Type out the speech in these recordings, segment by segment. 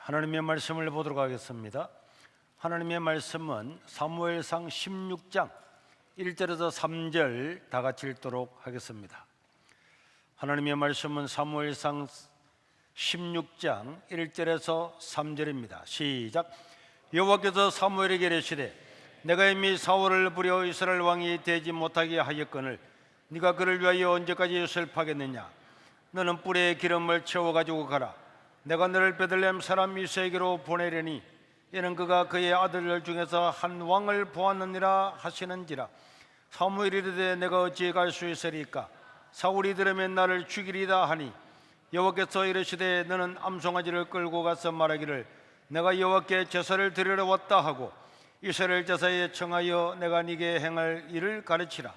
하나님의 말씀을 보도록 하겠습니다. 하나님의 말씀은 사무엘상 16장 1절에서 3절 다 같이 읽도록 하겠습니다. 하나님의 말씀은 사무엘상 16장 1절에서 3절입니다. 시작. 여호와께서 사무엘에게 이르시되 내가 이미 사울을 부려 이스라엘 왕이 되지 못하게 하였거늘 네가 그를 위하여 언제까지 슬퍼하겠느냐. 너는 뿔에 기름을 채워 가지고 가라. 내가 너를 베들레헴 사람 이새에게로 보내려니 이는 그가 그의 아들들 중에서 한 왕을 보았느니라 하시는지라. 사무엘이 이르되 내가 어찌 갈 수 있으리까. 사울이 들으면 나를 죽이리다 하니 여호와께서 이르시되 너는 암송아지를 끌고 가서 말하기를 내가 여호와께 제사를 드리러 왔다 하고 이스라엘 제사에 청하여 내가 네게 행할 일을 가르치라.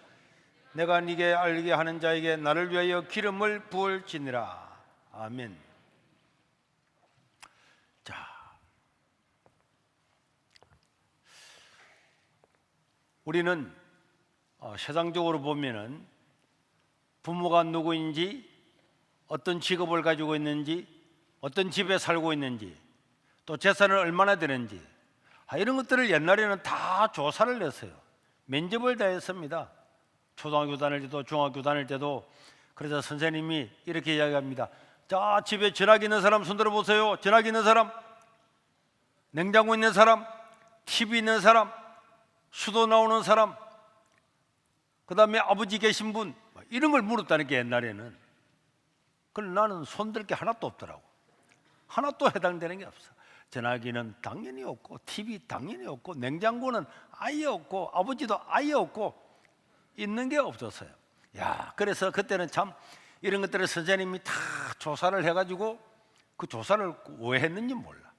내가 네게 알게 하는 자에게 나를 위하여 기름을 부을지니라. 아멘. 자, 우리는 세상적으로 보면은 부모가 누구인지, 어떤 직업을 가지고 있는지, 어떤 집에 살고 있는지, 또 재산을 얼마나 되는지 이런 것들을 옛날에는 다 조사를 냈어요. 면접을 다 했습니다. 초등학교 다닐 때도 중학교 다닐 때도. 그래서 선생님이 이렇게 이야기합니다. 자, 집에 전화기 있는 사람 손 들어보세요. 전화기 있는 사람, 냉장고 있는 사람, TV 있는 사람, 수도 나오는 사람, 그 다음에 아버지 계신 분, 이런 걸 물었다는 게 옛날에는. 그런데 나는 손들 게 하나도 없더라고. 하나도 해당되는 게 없어. 전화기는 당연히 없고, TV 당연히 없고, 냉장고는 아예 없고, 아버지도 아예 없고, 있는 게 없었어요. 야, 그래서 그때는 참 이런 것들을 선생님이 다 조사를 해가지고 그 조사를 왜 했는지 몰라.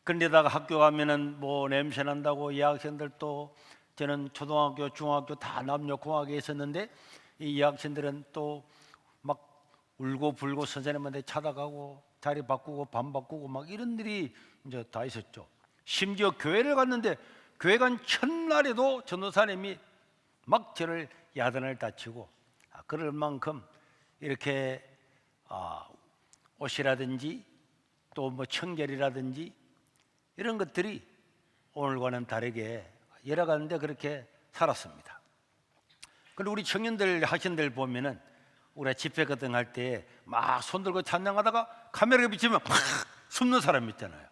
그런데다가 학교 가면은 뭐 냄새 난다고 여학생들도, 저는 초등학교, 중학교 다 남녀 공학에 있었는데 이 여학생들은 또 막 울고 불고 선생님한테 찾아가고 자리 바꾸고 반 바꾸고 막 이런 일이 이제 다 있었죠. 심지어 교회를 갔는데 교회 간 첫날에도 전도사님이 막 저를 야단을 다치고, 그럴 만큼 이렇게 옷이라든지 또 뭐 청결이라든지 이런 것들이 오늘과는 다르게 여러 가지인데 그렇게 살았습니다. 그리고 우리 청년들, 학생들 보면은 우리가 집회 같은 거 할 때 막 손 들고 찬양하다가 카메라에 비치면 팍 숨는 사람 있잖아요.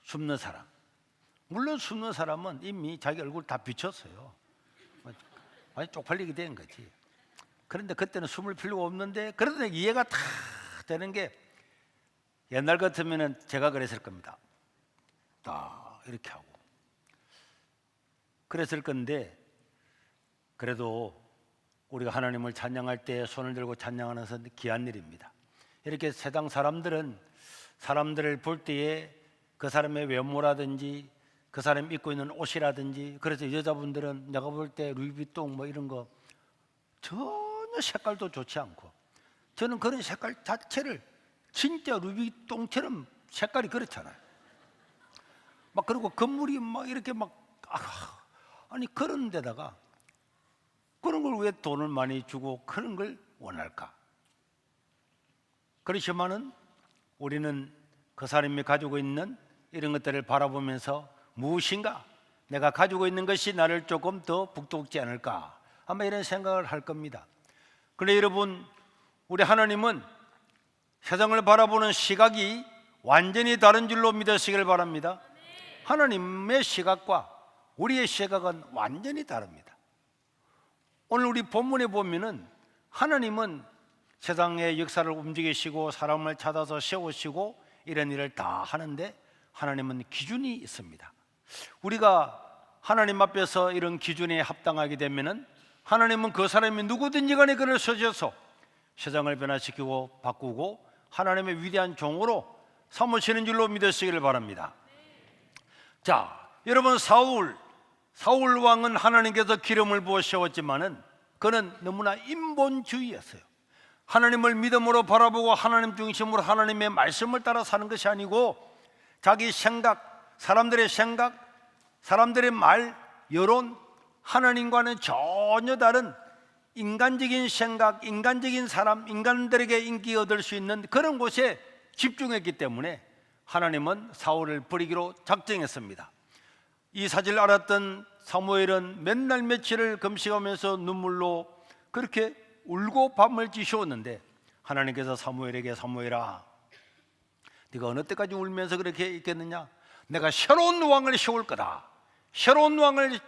숨는 사람. 물론 숨는 사람은 이미 자기 얼굴 다 비쳤어요. 많이 쪽팔리게 된 거지. 그런데 그때는 숨을 필요가 없는데, 그래도 이해가 다 되는 게, 옛날 같으면은 제가 그랬을 겁니다. 딱 이렇게 하고 그랬을 건데, 그래도 우리가 하나님을 찬양할 때 손을 들고 찬양하는 것은 귀한 일입니다. 이렇게 세상 사람들은 사람들을 볼 때에 그 사람의 외모라든지 그 사람이 입고 있는 옷이라든지, 그래서 여자분들은 내가 볼 때 루이비통 뭐 이런 거 전혀 색깔도 좋지 않고, 저는 그런 색깔 자체를 진짜 루이비통처럼 색깔이 그렇잖아요. 막 그리고 건물이 막 이렇게 막 아니 그런 데다가 그런 걸 왜 돈을 많이 주고 그런 걸 원할까? 그렇지만은 우리는 그 사람이 가지고 있는 이런 것들을 바라보면서 무엇인가 내가 가지고 있는 것이 나를 조금 더 북돋지 않을까, 아마 이런 생각을 할 겁니다. 그런데 여러분, 우리 하나님은 세상을 바라보는 시각이 완전히 다른 줄로 믿으시길 바랍니다. 하나님의 시각과 우리의 시각은 완전히 다릅니다. 오늘 우리 본문에 보면은 하나님은 세상의 역사를 움직이시고 사람을 찾아서 세우시고 이런 일을 다 하는데, 하나님은 기준이 있습니다. 우리가 하나님 앞에서 이런 기준에 합당하게 되면은 하나님은 그 사람이 누구든지 간에 그를 쓰셔서 세상을 변화시키고 바꾸고 하나님의 위대한 종으로 삼으시는 줄로 믿으시기를 바랍니다. 자, 여러분, 사울 왕은 하나님께서 기름을 부어 세웠지만은 그는 너무나 인본주의였어요. 하나님을 믿음으로 바라보고 하나님 중심으로 하나님의 말씀을 따라 사는 것이 아니고 자기 생각, 사람들의 말, 여론, 하나님과는 전혀 다른 인간적인 생각, 인간적인 사람, 인간들에게 인기 얻을 수 있는 그런 곳에 집중했기 때문에 하나님은 사울을 버리기로 작정했습니다. 이 사실을 알았던 사무엘은 맨날 며칠을 금식하면서 눈물로 그렇게 울고 밤을 지새웠는데, 하나님께서 사무엘에게 사무엘아, 네가 어느 때까지 울면서 그렇게 있겠느냐? 내가 새로운 왕을 세울 거다. 새로운 왕을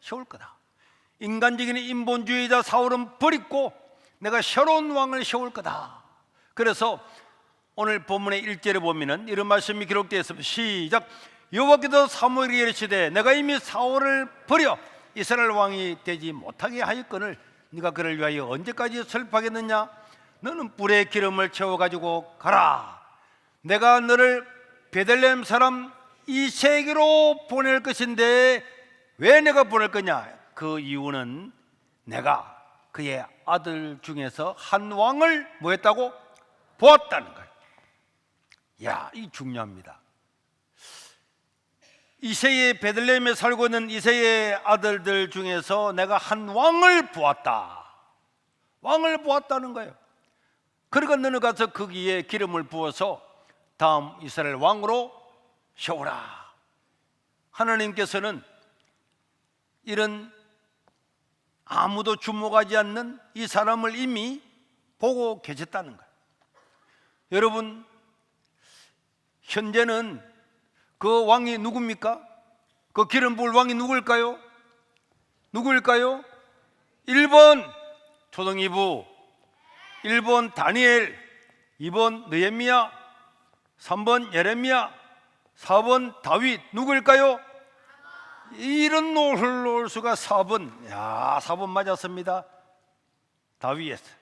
세울 거다. 인간적인 인본주의자 사울은 버리고 내가 새로운 왕을 세울 거다. 그래서 오늘 본문의 1절에 보면은 이런 말씀이 기록되어 있습니다. 시작. 여호와께서 사무엘에게 이르시되 내가 이미 사울을 버려 이스라엘 왕이 되지 못하게 하였거늘 네가 그를 위하여 언제까지 슬퍼하겠느냐? 너는 뿔에 기름을 채워가지고 가라. 내가 너를 베들레헴 사람 이새에게로 보낼 것인데 왜 내가 보낼 거냐? 그 이유는 내가 그의 아들 중에서 한 왕을 뭐 했다고? 보았다는 거예요. 야, 이 중요합니다. 이새의 베들레헴에 살고 있는 이새의 아들들 중에서 내가 한 왕을 보았다. 왕을 보았다는 거예요. 그러니까 너는 가서 거기에 기름을 부어서 다음 이스라엘 왕으로 세우라. 하나님께서는 이런 아무도 주목하지 않는 이 사람을 이미 보고 계셨다는 거예요. 여러분, 현재는 그 왕이 누굽니까? 그 기름 부을 왕이 누구일까요? 누구일까요? 1번 초등이부, 1번 다니엘, 2번 느헤미야, 3번 예레미야, 4번 다윗. 누구일까요? 이런 놓을 수가 4번. 야, 4번 맞았습니다. 다윗이었어요.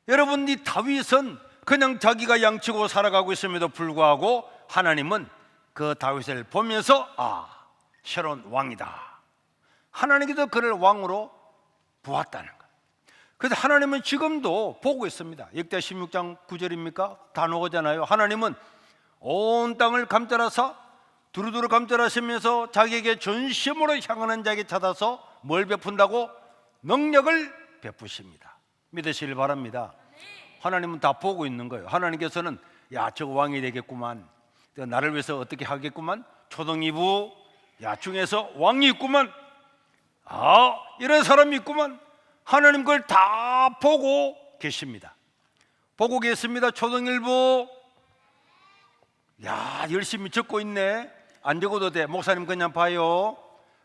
여러분, 이 다윗은 그냥 자기가 양치고 살아가고 있음에도 불구하고 하나님은 그 다윗을 보면서 새로운 왕이다. 하나님께서 그를 왕으로 보았다는 거예요. 그래서 하나님은 지금도 보고 있습니다. 역대 16장 9절입니까? 다 나오잖아요. 하나님은 온 땅을 감찰하사 두루두루 감찰하시면서 자기에게 전심으로 향하는 자에게 찾아서 뭘 베푼다고? 능력을 베푸십니다. 믿으시길 바랍니다. 하나님은 다 보고 있는 거예요. 하나님께서는 야, 저거 왕이 되겠구만, 나를 위해서 어떻게 하겠구만, 초등이부 중에서 왕이 있구만, 이런 사람이 있구만. 하나님 그걸 다 보고 계십니다. 보고 계십니다. 초등일부. 야, 열심히 적고 있네. 안 적어도 돼. 목사님 그냥 봐요.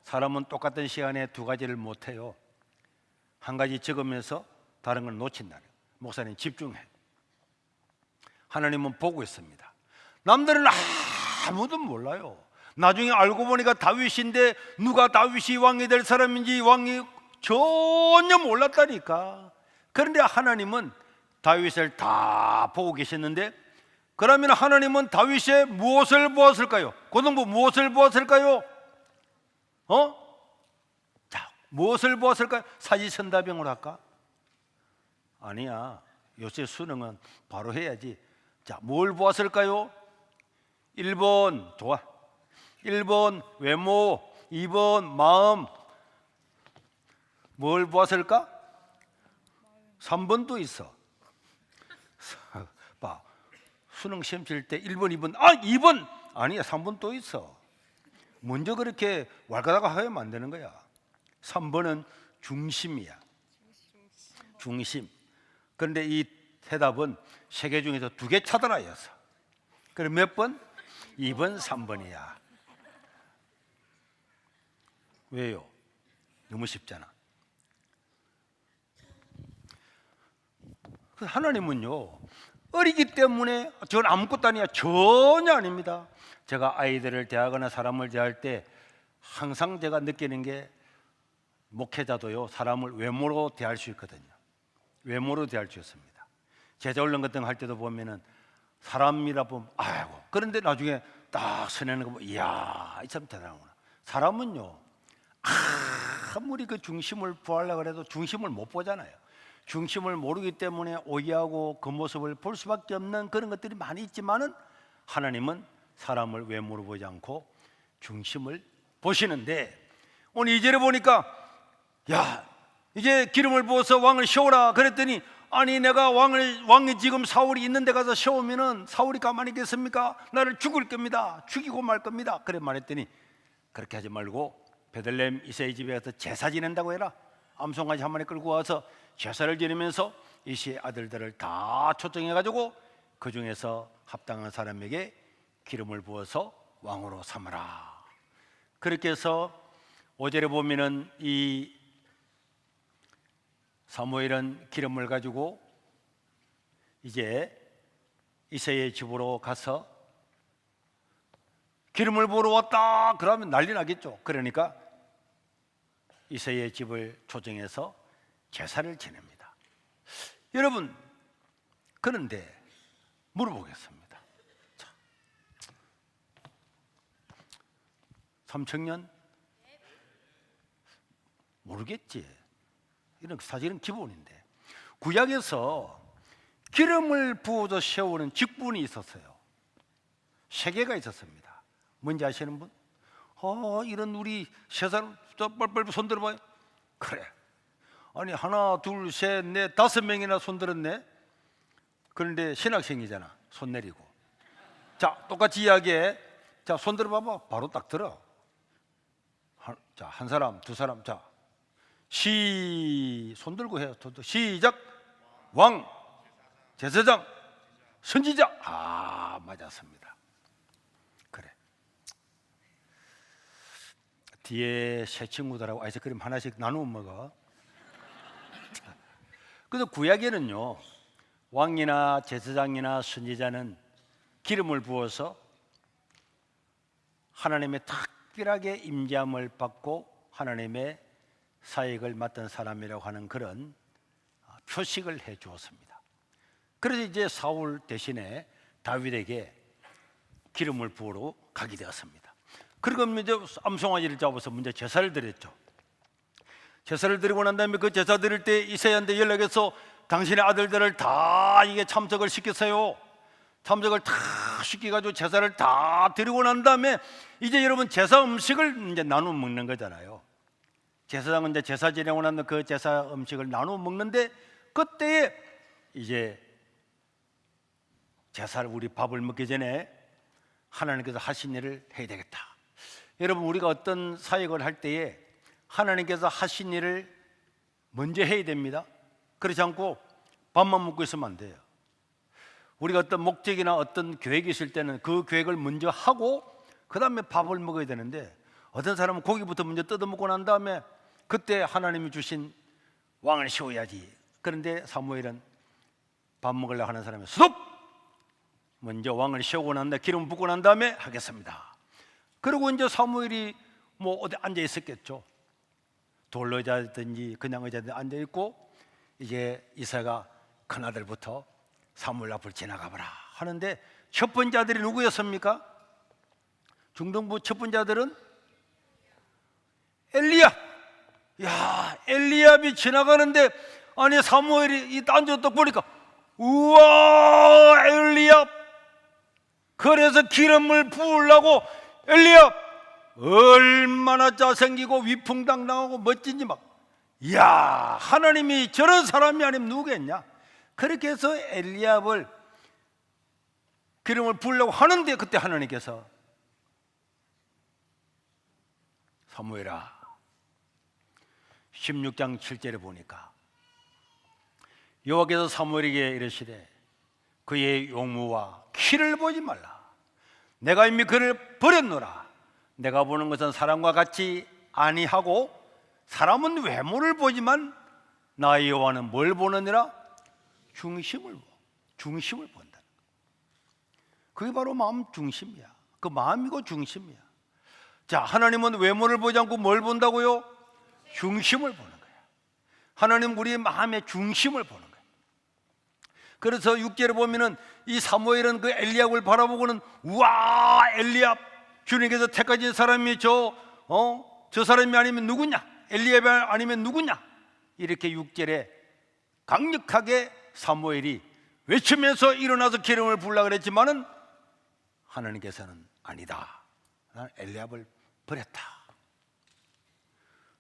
사람은 똑같은 시간에 두 가지를 못해요. 한 가지 적으면서 다른 걸 놓친다는 거예요. 목사님 집중해. 하나님은 보고 있습니다. 남들은 아무도 몰라요. 나중에 알고 보니까 다윗인데 누가 다윗이 왕이 될 사람인지 왕이 전혀 몰랐다니까. 그런데 하나님은 다윗을 다 보고 계셨는데, 그러면 하나님은 다윗의 무엇을 보았을까요? 고등부 무엇을 보았을까요? 자, 무엇을 보았을까요? 사지선다병으로 할까? 아니야. 요새 수능은 바로 해야지. 자, 뭘 보았을까요? 1번 좋아. 1번 외모, 2번 마음. 뭘 보았을까? 3번도 있어. 봐, 수능 시험 칠 때 1번, 2번, 2번! 아니야, 3번 또 있어. 먼저 그렇게 왈가닥 하면 안 되는 거야. 3번은 중심이야. 중심. 그런데 이 대답은 3개 중에서 2개 찾아라였어. 그럼 몇 번? 2번, 3번이야. 왜요? 너무 쉽잖아. 하나님은요, 어리기 때문에 저건 아무것도 아니야. 전혀 아닙니다. 제가 아이들을 대하거나 사람을 대할 때 항상 제가 느끼는 게, 목회자도요 사람을 외모로 대할 수 있거든요. 외모로 대할 수 있습니다. 제자훈련 같은 거 할 때도 보면은 사람이라 보면 아이고, 그런데 나중에 딱 서내는 거 보면 이야, 이 사람 대단하구나. 사람은요 아무리 그 중심을 보려고 해도 중심을 못 보잖아요. 중심을 모르기 때문에 오해하고 그 모습을 볼 수밖에 없는 그런 것들이 많이 있지만은, 하나님은 사람을 외모로 보지 않고 중심을 보시는데, 오늘 2절에 보니까 야, 이제 기름을 부어서 왕을 세우라 그랬더니 아니 내가 왕이 지금 사울이 있는 데 가서 세우면은 사울이 가만히 있겠습니까? 나를 죽일 겁니다. 죽이고 말 겁니다. 그래 말했더니 그렇게 하지 말고 베들레헴 이새의 집에 가서 제사 지낸다고 해라. 암송아지 한 마리 끌고 와서 제사를 지내면서 이새의 아들들을 다 초청해가지고 그 중에서 합당한 사람에게 기름을 부어서 왕으로 삼으라. 그렇게 해서 5절에 보면은 이 사무엘은 기름을 가지고 이제 이새의 집으로 가서 기름을 부으러 왔다 그러면 난리 나겠죠. 그러니까 이새의 집을 초청해서 제사를 지냅니다. 여러분, 그런데 물어보겠습니다. 자, 3,000년? 모르겠지. 이런 사실은 기본인데, 구약에서 기름을 부어서 세우는 직분이 있었어요. 세 개가 있었습니다. 뭔지 아시는 분? 이런 우리 세 사람 빨리 손 들어봐요. 그래. 아니 하나 둘 셋 넷 5명이나 손 들었네. 그런데 신학생이잖아. 손 내리고. 자, 똑같이 이야기해. 자, 손 들어봐봐. 바로 딱 들어. 자, 한 사람, 두 사람. 자, 손 들고 해요. 시작. 왕, 제사장, 선지자. 맞았습니다. 그래. 뒤에 새 친구들하고 아이스크림 하나씩 나누어 먹어. 그래서 구약에는요, 왕이나 제사장이나 선지자는 기름을 부어서 하나님의 특별하게 임재함을 받고 하나님의 사역을 맡은 사람이라고 하는 그런 표식을 해 주었습니다. 그래서 이제 사울 대신에 다윗에게 기름을 부으러 가게 되었습니다. 그리고 이제 암송아지를 잡아서 먼저 제사를 드렸죠. 제사를 드리고 난 다음에 그 제사 드릴 때 이새한테 연락해서 당신의 아들들을 다 이게 참석을 시켰어요. 참석을 다 시켜가지고 제사를 다 드리고 난 다음에 이제 여러분 제사 음식을 이제 나눠 먹는 거잖아요. 제사장은 이제 제사 지내고 나면 그 제사 음식을 나눠 먹는데 그때에 이제 제사를 우리 밥을 먹기 전에 하나님께서 하신 일을 해야 되겠다. 여러분, 우리가 어떤 사역을 할 때에 하나님께서 하신 일을 먼저 해야 됩니다. 그렇지 않고 밥만 먹고 있으면 안 돼요. 우리가 어떤 목적이나 어떤 계획이 있을 때는 그 계획을 먼저 하고 그 다음에 밥을 먹어야 되는데 어떤 사람은 고기부터 먼저 뜯어먹고 난 다음에 그때 하나님이 주신 왕을 세워야지. 그런데 사무엘은 밥 먹으려고 하는 사람이 스톱! 먼저 왕을 세우고 난 다음에 기름 붓고 난 다음에 하겠습니다. 그리고 이제 사무엘이 뭐 어디 앉아 있었겠죠. 돌로 의자든지 그냥 의자든지 앉아 있고 이제 이사가 큰아들부터 사무엘 앞을 지나가보라 하는데 첫 번째 아들이 누구였습니까? 중등부 첫 번째 아들은 엘리압. 야, 엘리압이 지나가는데 아니 사무엘이 이 앉아 딱 보니까 우와, 엘리압. 그래서 기름을 부으려고 엘리압 얼마나 잘생기고 위풍당당하고 멋진지 막, 이야, 하나님이 저런 사람이 아니면 누구겠냐. 그렇게 해서 엘리압을 기름을 부으려고 하는데 그때 하나님께서 사무엘아 16장 7절에 보니까 여호와께서 사무엘에게 이르시되 그의 용무와 키를 보지 말라. 내가 이미 그를 버렸노라. 내가 보는 것은 사람과 같이 아니하고 사람은 외모를 보지만 나 여호와는 뭘 보느니라? 중심을 본다. 그게 바로 마음 중심이야. 그 마음이고 중심이야. 자, 하나님은 외모를 보지 않고 뭘 본다고요? 중심을 보는 거야. 하나님은 우리의 마음의 중심을 보는 거야. 그래서 6절에 보면은 이 사무엘은 그 엘리압을 바라보고는 우와, 엘리압, 주님께서 택하신 사람이 저 사람이 아니면 누구냐? 엘리압이 아니면 누구냐? 이렇게 6절에 강력하게 사무엘이 외치면서 일어나서 기름을 부으려고 그랬지만은 하나님께서는 아니다. 나는 엘리압을 버렸다.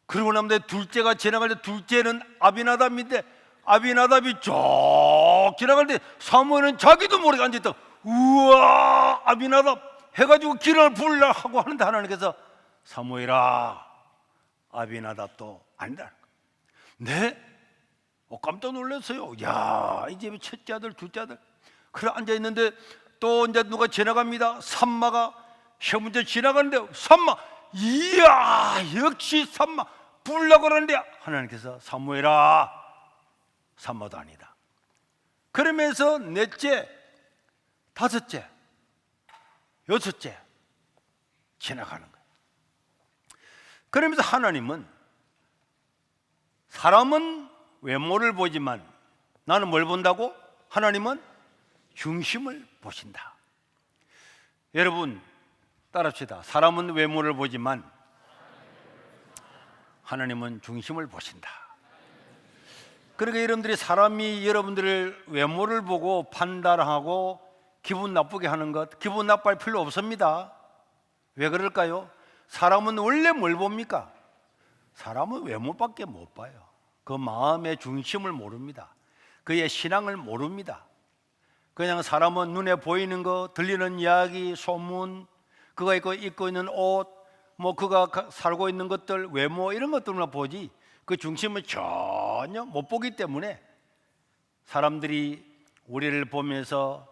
그러고 나면 둘째가 지나갈 때 둘째는 아비나답인데 아비나답이 쭉 지나갈 때 사무엘은 자기도 모르게 앉아있다. 우와, 아비나답 해가지고 기름을 부으려 하고 하는데 하나님께서 사무엘아, 아비나답도 아니다. 네? 깜짝 놀랐어요. 야, 이제 첫째 아들, 둘째 아들 그래 앉아있는데 또 이제 누가 지나갑니다. 산마가 시험문제 지나가는데 산마, 이야, 역시 산마 부으려고 하는데 하나님께서 사무엘아, 산마도 아니다. 그러면서 넷째, 다섯째, 여섯째 지나가는 거예요. 그러면서 하나님은 사람은 외모를 보지만 나는 뭘 본다고? 하나님은 중심을 보신다. 여러분 따라합시다. 사람은 외모를 보지만 하나님은 중심을 보신다. 그러니까 여러분들이 사람이 여러분들을 외모를 보고 판단하고 기분 나쁘게 하는 것, 기분 나빠할 필요 없습니다. 왜 그럴까요? 사람은 원래 뭘 봅니까? 사람은 외모밖에 못 봐요. 그 마음의 중심을 모릅니다. 그의 신앙을 모릅니다. 그냥 사람은 눈에 보이는 거, 들리는 이야기, 소문, 그가 입고 있는 옷, 뭐 그가 살고 있는 것들, 외모 이런 것들만 보지 그 중심을 전혀 못 보기 때문에 사람들이 우리를 보면서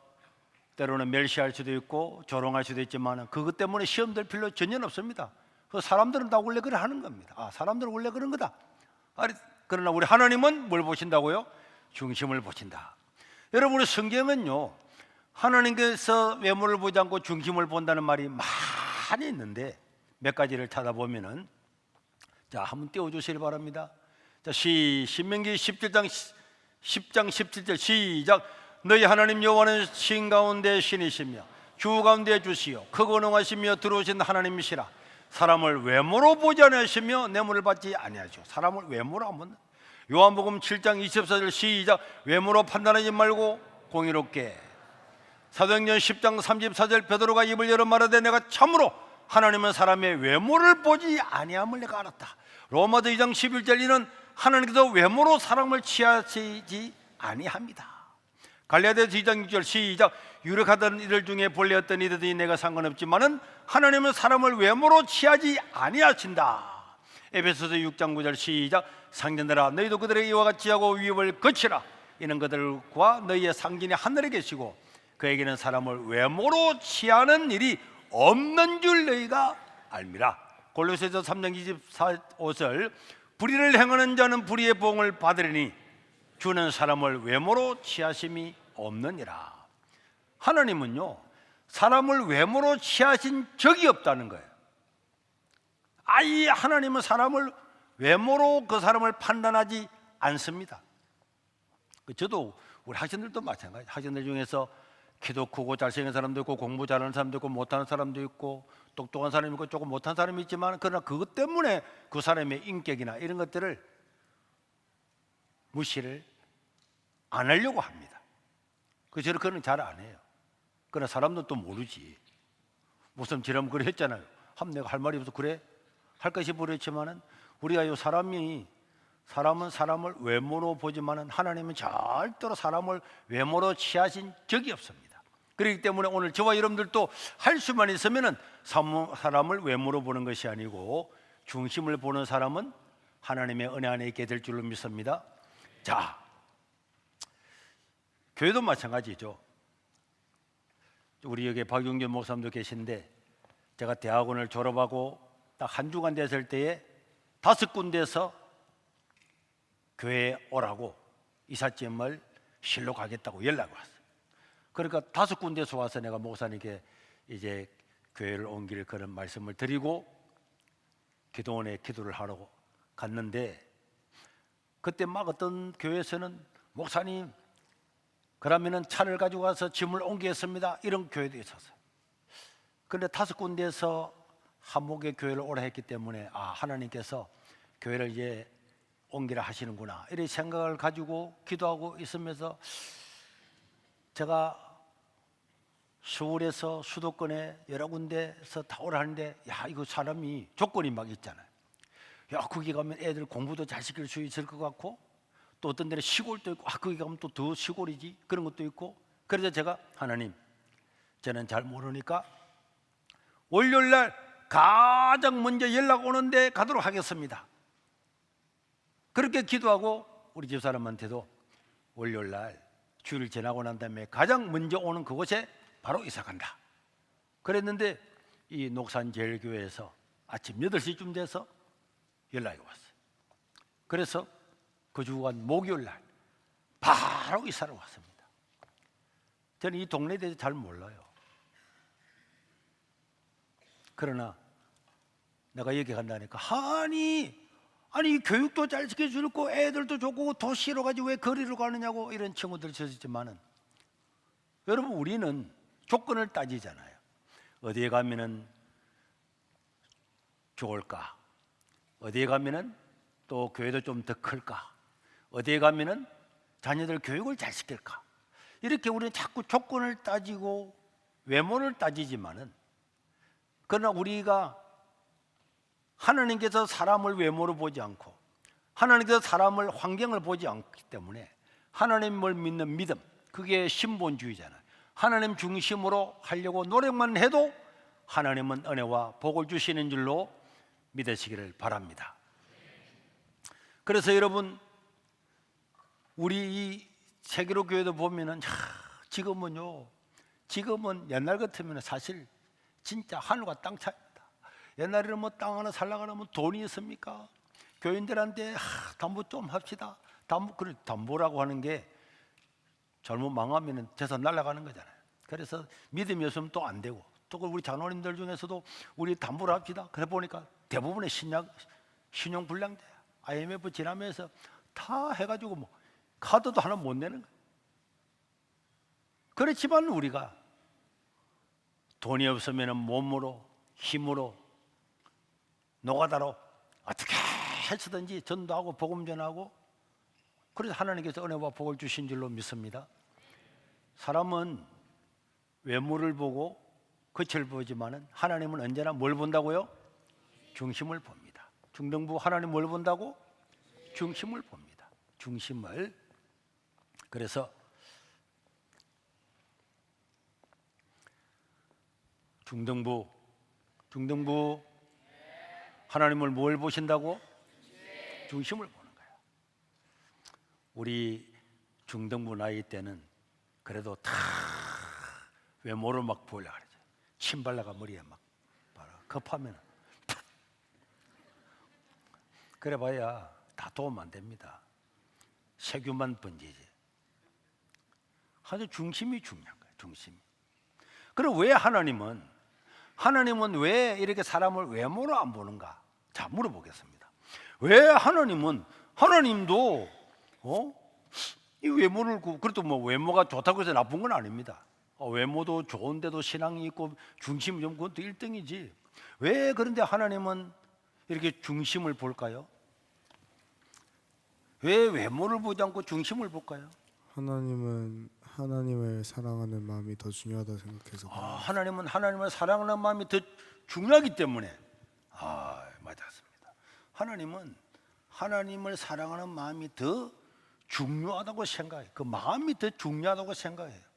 때로는 멸시할 수도 있고 조롱할 수도 있지만 그것 때문에 시험 될 필요 전혀 없습니다. 그 사람들은 다 원래 그래 하는 겁니다. 아, 사람들은 원래 그런 거다. 그러나 우리 하나님은 뭘 보신다고요? 중심을 보신다. 여러분, 우리 성경은요, 하나님께서 외모를 보지 않고 중심을 본다는 말이 많이 있는데 몇 가지를 찾아보면은, 자, 한번 띄워주시기 바랍니다. 자, 신명기 10장 17절 시작. 너희 하나님 여호와는 신 가운데 신이시며 주 가운데 주시요 크고 능하시며 들어오신 하나님이시라. 사람을 외모로 보지 아니하시며 뇌물을 받지 아니하시오. 사람을 외모로 안 본다. 요한복음 7장 24절 시작. 외모로 판단하지 말고 공의롭게. 사도행전 10장 34절 베드로가 입을 열어 말하되 내가 참으로 하나님은 사람의 외모를 보지 아니함을 내가 알았다. 로마서 2장 11절 이는 하나님께서 외모로 사람을 취하시지 아니합니다. 갈라디아서 2장 6절 시작. 유력하던 이들 중에 본래 어떤 이들이 내가 상관없지만은 하나님은 사람을 외모로 취하지 아니하신다. 에베소서 6장 9절 시작. 상전들아 너희도 그들에게 이와 같이 하고 위협을 거치라. 이는 그들과 너희의 상전이 하늘에 계시고 그에게는 사람을 외모로 취하는 일이 없는 줄 너희가 알미라. 골로새서 3장 24절 불의를 행하는 자는 불의의 보응을 받으리니 주는 사람을 외모로 취하심이 없느니라. 하나님은요, 사람을 외모로 취하신 적이 없다는 거예요. 아예 하나님은 사람을 외모로 그 사람을 판단하지 않습니다. 저도 우리 학생들도 마찬가지. 학생들 중에서 키도 크고 잘생긴 사람도 있고 공부 잘하는 사람도 있고 못하는 사람도 있고 똑똑한 사람이 있고 조금 못한 사람이 있지만 그러나 그것 때문에 그 사람의 인격이나 이런 것들을 무시를 안 하려고 합니다. 저는 그건 잘 안 해요. 그러나 사람도 또 모르지. 무슨 지금 그래 했잖아요. 내가 할 말이 없어 그래 할 것이 모르겠지만은 우리가 이 사람은 사람을 외모로 보지만은 하나님은 절대로 사람을 외모로 취하신 적이 없습니다. 그렇기 때문에 오늘 저와 여러분들도 할 수만 있으면은 사람을 외모로 보는 것이 아니고 중심을 보는 사람은 하나님의 은혜 안에 있게 될 줄로 믿습니다. 자, 교회도 마찬가지죠. 우리 여기 박용준 목사님도 계신데 제가 대학원을 졸업하고 딱 한 주간 됐을 때에 5군데서 교회에 오라고 이삿짐을 실로 가겠다고 연락이 왔어요. 그러니까 5군데서 와서 내가 목사님께 이제 교회를 옮길 그런 말씀을 드리고 기도원에 기도를 하러 갔는데 그때 막 어떤 교회에서는 목사님 그러면은 차를 가지고 가서 짐을 옮기겠습니다 이런 교회도 있었어요. 그런데 5군데에서 한목의 교회를 오라 했기 때문에 하나님께서 교회를 이제 옮기라 하시는구나 이런 생각을 가지고 기도하고 있으면서 제가 서울에서 수도권에 여러 군데에서 다 오라 하는데 이거 사람이 조건이 막 있잖아요. 거기 가면 애들 공부도 잘 시킬 수 있을 것 같고 또 어떤 데는 시골도 있고 거기 가면 또 더 시골이지 그런 것도 있고. 그래서 제가 하나님, 저는 잘 모르니까 월요일날 가장 먼저 연락 오는데 가도록 하겠습니다. 그렇게 기도하고 우리 집사람한테도 월요일날 주일 지나고 난 다음에 가장 먼저 오는 그곳에 바로 이사 간다 그랬는데, 이 녹산제일교회에서 아침 8시쯤 돼서 연락이 왔어요. 그래서 그 주간 목요일날 바로 이사를 왔습니다. 저는 이 동네에 대해서 잘 몰라요. 그러나 내가 여기 간다니까 아니 교육도 잘 시켜주고 애들도 좋고 도시로 가지 왜 거리로 가느냐고 이런 친구들 있었지만은, 여러분 우리는 조건을 따지잖아요. 어디에 가면은 좋을까? 어디에 가면은 또 교회도 좀 더 클까? 어디에 가면은 자녀들 교육을 잘 시킬까? 이렇게 우리는 자꾸 조건을 따지고 외모를 따지지만은, 그러나 우리가 하나님께서 사람을 외모로 보지 않고 하나님께서 사람을 환경을 보지 않기 때문에 하나님을 믿는 믿음, 그게 신본주의잖아요. 하나님 중심으로 하려고 노력만 해도 하나님은 은혜와 복을 주시는 줄로 믿으시기를 바랍니다. 그래서 여러분, 우리 이 세계로 교회도 보면은 지금은 옛날 같으면 사실 진짜 하늘과 땅 차이입니다. 옛날에는 뭐 땅 하나 살려고 하면 돈이 있습니까? 교인들한테 담보 좀 합시다. 담보라고 하는 게 잘못 망하면 재산 날아가는 거잖아요. 그래서 믿음이 없으면 또 안 되고, 또 우리 장로님들 중에서도 우리 담보를 합시다. 그래 보니까 대부분의 신용불량자, IMF 지나면서 다 해가지고 뭐 카드도 하나 못 내는 거예요. 그렇지만 우리가 돈이 없으면 몸으로, 힘으로, 노가다로 어떻게 해서든지 전도하고 복음 전하고, 그래서 하나님께서 은혜와 복을 주신 줄로 믿습니다. 사람은 외모를 보고 겉을 보지만은 하나님은 언제나 뭘 본다고요? 중심을 봅니다. 중등부 하나님 뭘 본다고? 중심을 봅니다. 중심을. 그래서 중등부 하나님을 뭘 보신다고? 중심을 보는 거예요. 우리 중등부 나이 때는 그래도 다 외모를 막 보려고 그러죠. 침 발라가 머리에 막 바라. 급하면 그래봐야 다 도움 안 됩니다. 세균만 번지지. 아주 중심이 중요한 거예요. 중심이. 그럼 왜 하나님은 왜 이렇게 사람을 외모로 안 보는가? 자, 물어보겠습니다. 왜 하나님도 이 외모를, 그래도 뭐 외모가 좋다고 해서 나쁜 건 아닙니다. 외모도 좋은데도 신앙이 있고 중심이 좀 그것도 1등이지. 왜 그런데 하나님은 이렇게 중심을 볼까요? 왜 외모를 보지 않고 중심을 볼까요? 하나님은 하나님을 사랑하는 마음이 더 중요하다 생각해서. 하나님은 하나님을 사랑하는 마음이 더 중요하기 때문에. 맞았습니다. 하나님은 하나님을 사랑하는 마음이 더 중요하다고 생각해요. 그 마음이 더 중요하다고 생각해요.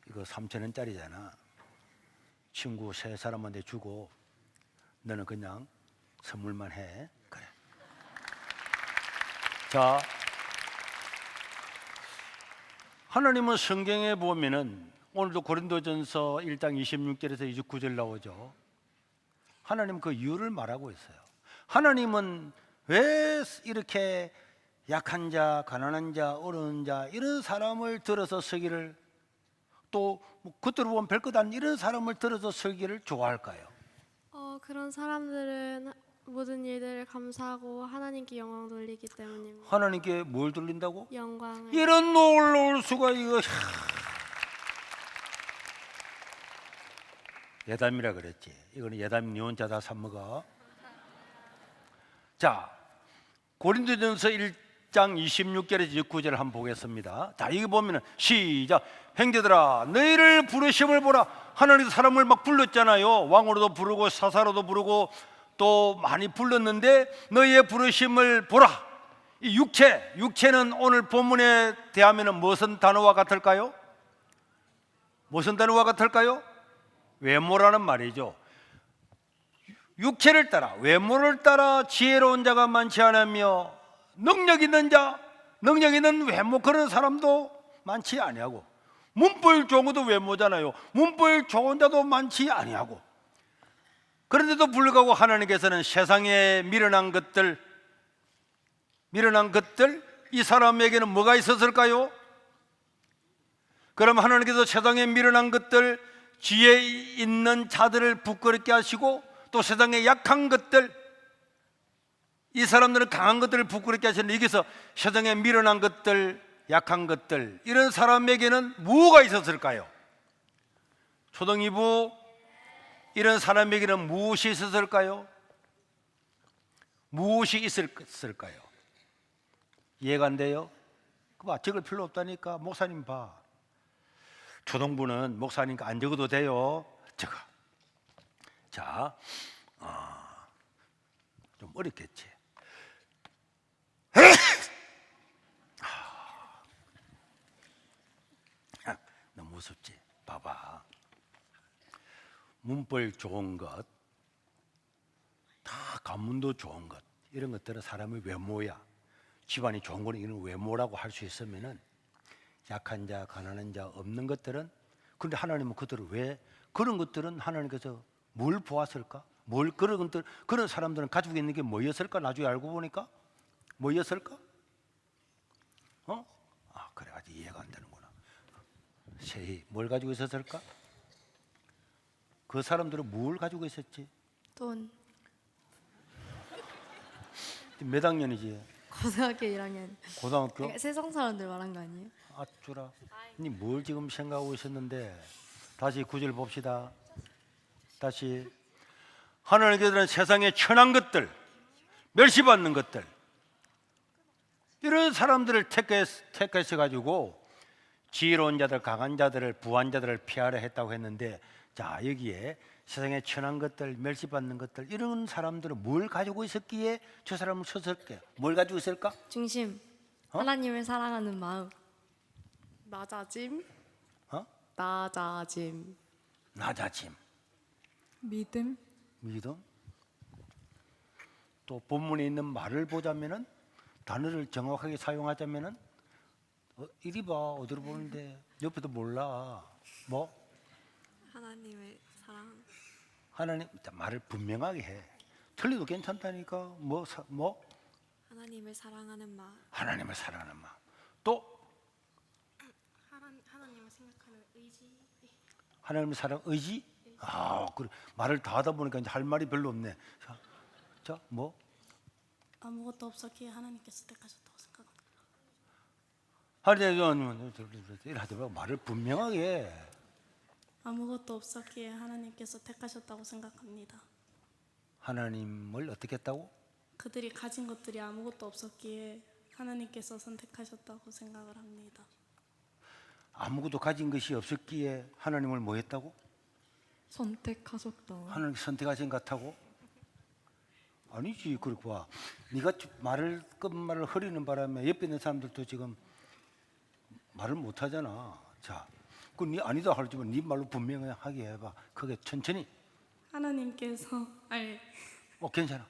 이거 3,000원짜리잖아. 친구 세 사람한테 주고 너는 그냥 선물만 해. 그래. 자, 하나님은 성경에 보면은 오늘도 고린도전서 1장 26절에서 29절 나오죠. 하나님 그 이유를 말하고 있어요. 하나님은 왜 이렇게 약한 자, 가난한 자, 어려운 자 이런 사람을 들어서 서기를, 또 겉으로 보면 별것 아닌 이런 사람을 들어서 서기를 좋아할까요? 그런 사람들은 모든 일들을 감사하고 하나님께 영광 돌리기 때문입니다. 하나님께 뭘 돌린다고? 영광을. 이런 놀라울 수가. 이거 예담이라 그랬지. 이거는 예담 니 혼자 다 삽먹어. 자, 고린도전서 1장 26절에서 29절을 한번 보겠습니다. 자, 여기 보면은 시작. 형제들아, 너희를 부르심을 보라. 하나님도 사람을 막 불렀잖아요. 왕으로도 부르고 사사로도 부르고 또 많이 불렀는데 너희의 부르심을 보라. 이 육체는 오늘 본문에 대하면 무슨 단어와 같을까요? 무슨 단어와 같을까요? 외모라는 말이죠. 육체를 따라, 외모를 따라 지혜로운 자가 많지 않으며 능력 있는 외모 그런 사람도 많지 아니하고, 문보일 좋은 것도 외모잖아요. 문보일 좋은 자도 많지 아니하고, 그런데도 불구하고 하나님께서는 세상에 미련한 것들 이 사람에게는 뭐가 있었을까요? 그럼 하나님께서 세상에 미련한 것들, 지혜 있는 자들을 부끄럽게 하시고, 또 세상에 약한 것들, 이 사람들은 강한 것들을 부끄럽게 하시는데, 여기서 세상에 미련한 것들, 약한 것들, 이런 사람에게는 뭐가 있었을까요? 초등이부, 이런 사람에게는 무엇이 있었을까요? 무엇이 있었을까요? 이해가 안 돼요? 그봐, 적을 필요 없다니까. 목사님 봐. 초등부는 목사님과 안 적어도 돼요. 적어. 자, 좀 어렵겠지. 너무 무섭지. 봐봐. 문벌 좋은 것, 다 가문도 좋은 것, 이런 것들은 사람의 외모야. 집안이 좋은 거는 이런 외모라고 할 수 있으면은, 약한 자, 가난한 자, 없는 것들은, 그런데 하나님은 그들을 왜, 그런 것들은 하나님께서 뭘 보았을까? 그런 사람들은 가지고 있는 게 뭐였을까? 나중에 알고 보니까 뭐였을까? 그래, 아직 이해가 안 되는구나. 세희, 뭘 가지고 있었을까? 그 사람들은 뭘 가지고 있었지? 돈. 몇 학년이지? 고등학교 1학년. 고등학교? 그러니까 세상 사람들 말한 거 아니에요? 아쭈라, 니 뭘 지금 생각하고 있었는데? 다시 구절 봅시다. 다시. 하나님께서는 세상에 천한 것들, 멸시받는 것들, 이런 사람들을 택해서 가지고 지혜로운 자들, 강한 자들을, 부한 자들을 피하려 했다고 했는데, 자, 여기에 세상에 천한 것들, 멸시받는 것들, 이런 사람들은 뭘 가지고 있었기에 저 사람을 쳤을까? 뭘 가지고 있을까? 중심. 하나님을 사랑하는 마음. 낮아짐, 어? 낮아짐, 낮아짐, 믿음, 믿음. 또 본문에 있는 말을 보자면은, 단어를 정확하게 사용하자면은, 이리 봐, 어디로 보는데 옆에도 몰라. 뭐? 하나님을 사랑. 하나님, 말을 분명하게 해. 틀려도 괜찮다니까. 뭐? 하나님을 사랑하는 마음. 하나님을 사랑하는 마음. 또 하나님을 생각하는 의지. 하나님을 사랑 의지. 그래. 말을 다 하다 보니까 이제 할 말이 별로 없네. 자, 뭐? 아무것도 없었기에 하나님께서 택하셨다고 생각합니다. 하나님, 이러지 말고 말을 분명하게 해. 아무것도 없었기에 하나님께서 택하셨다고 생각합니다. 하나님을 어떻게 했다고? 그들이 가진 것들이 아무것도 없었기에 하나님께서 선택하셨다고 생각을 합니다. 아무것도 가진 것이 없었기에 하나님을 뭐 했다고? 선택하셨다. 하나님 선택하신 것 같다고? 아니지. 그렇게 봐. 네가 끝말을 흐리는 바람에 옆에 있는 사람들도 지금 말을 못 하잖아. 자, 그 네 아니다 하지만 네 말로 분명하게 해봐. 그게 천천히. 하나님께서 괜찮아.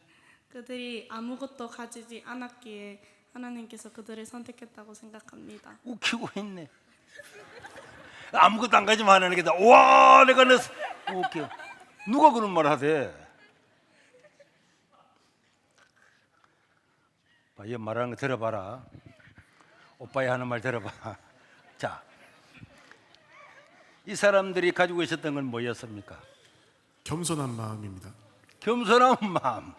그들이 아무것도 가지지 않았기에 하나님께서 그들을 선택했다고 생각합니다. 웃기고 있네. 아무것도 안 가지면 하나님께서 와, 내가 웃겨. 누가 그런 말 하대? 얘 말하는 거 들어봐라. 오빠의 하는 말 들어봐. 자, 이 사람들이 가지고 있었던 건 뭐였습니까? 겸손한 마음입니다. 겸손한 마음.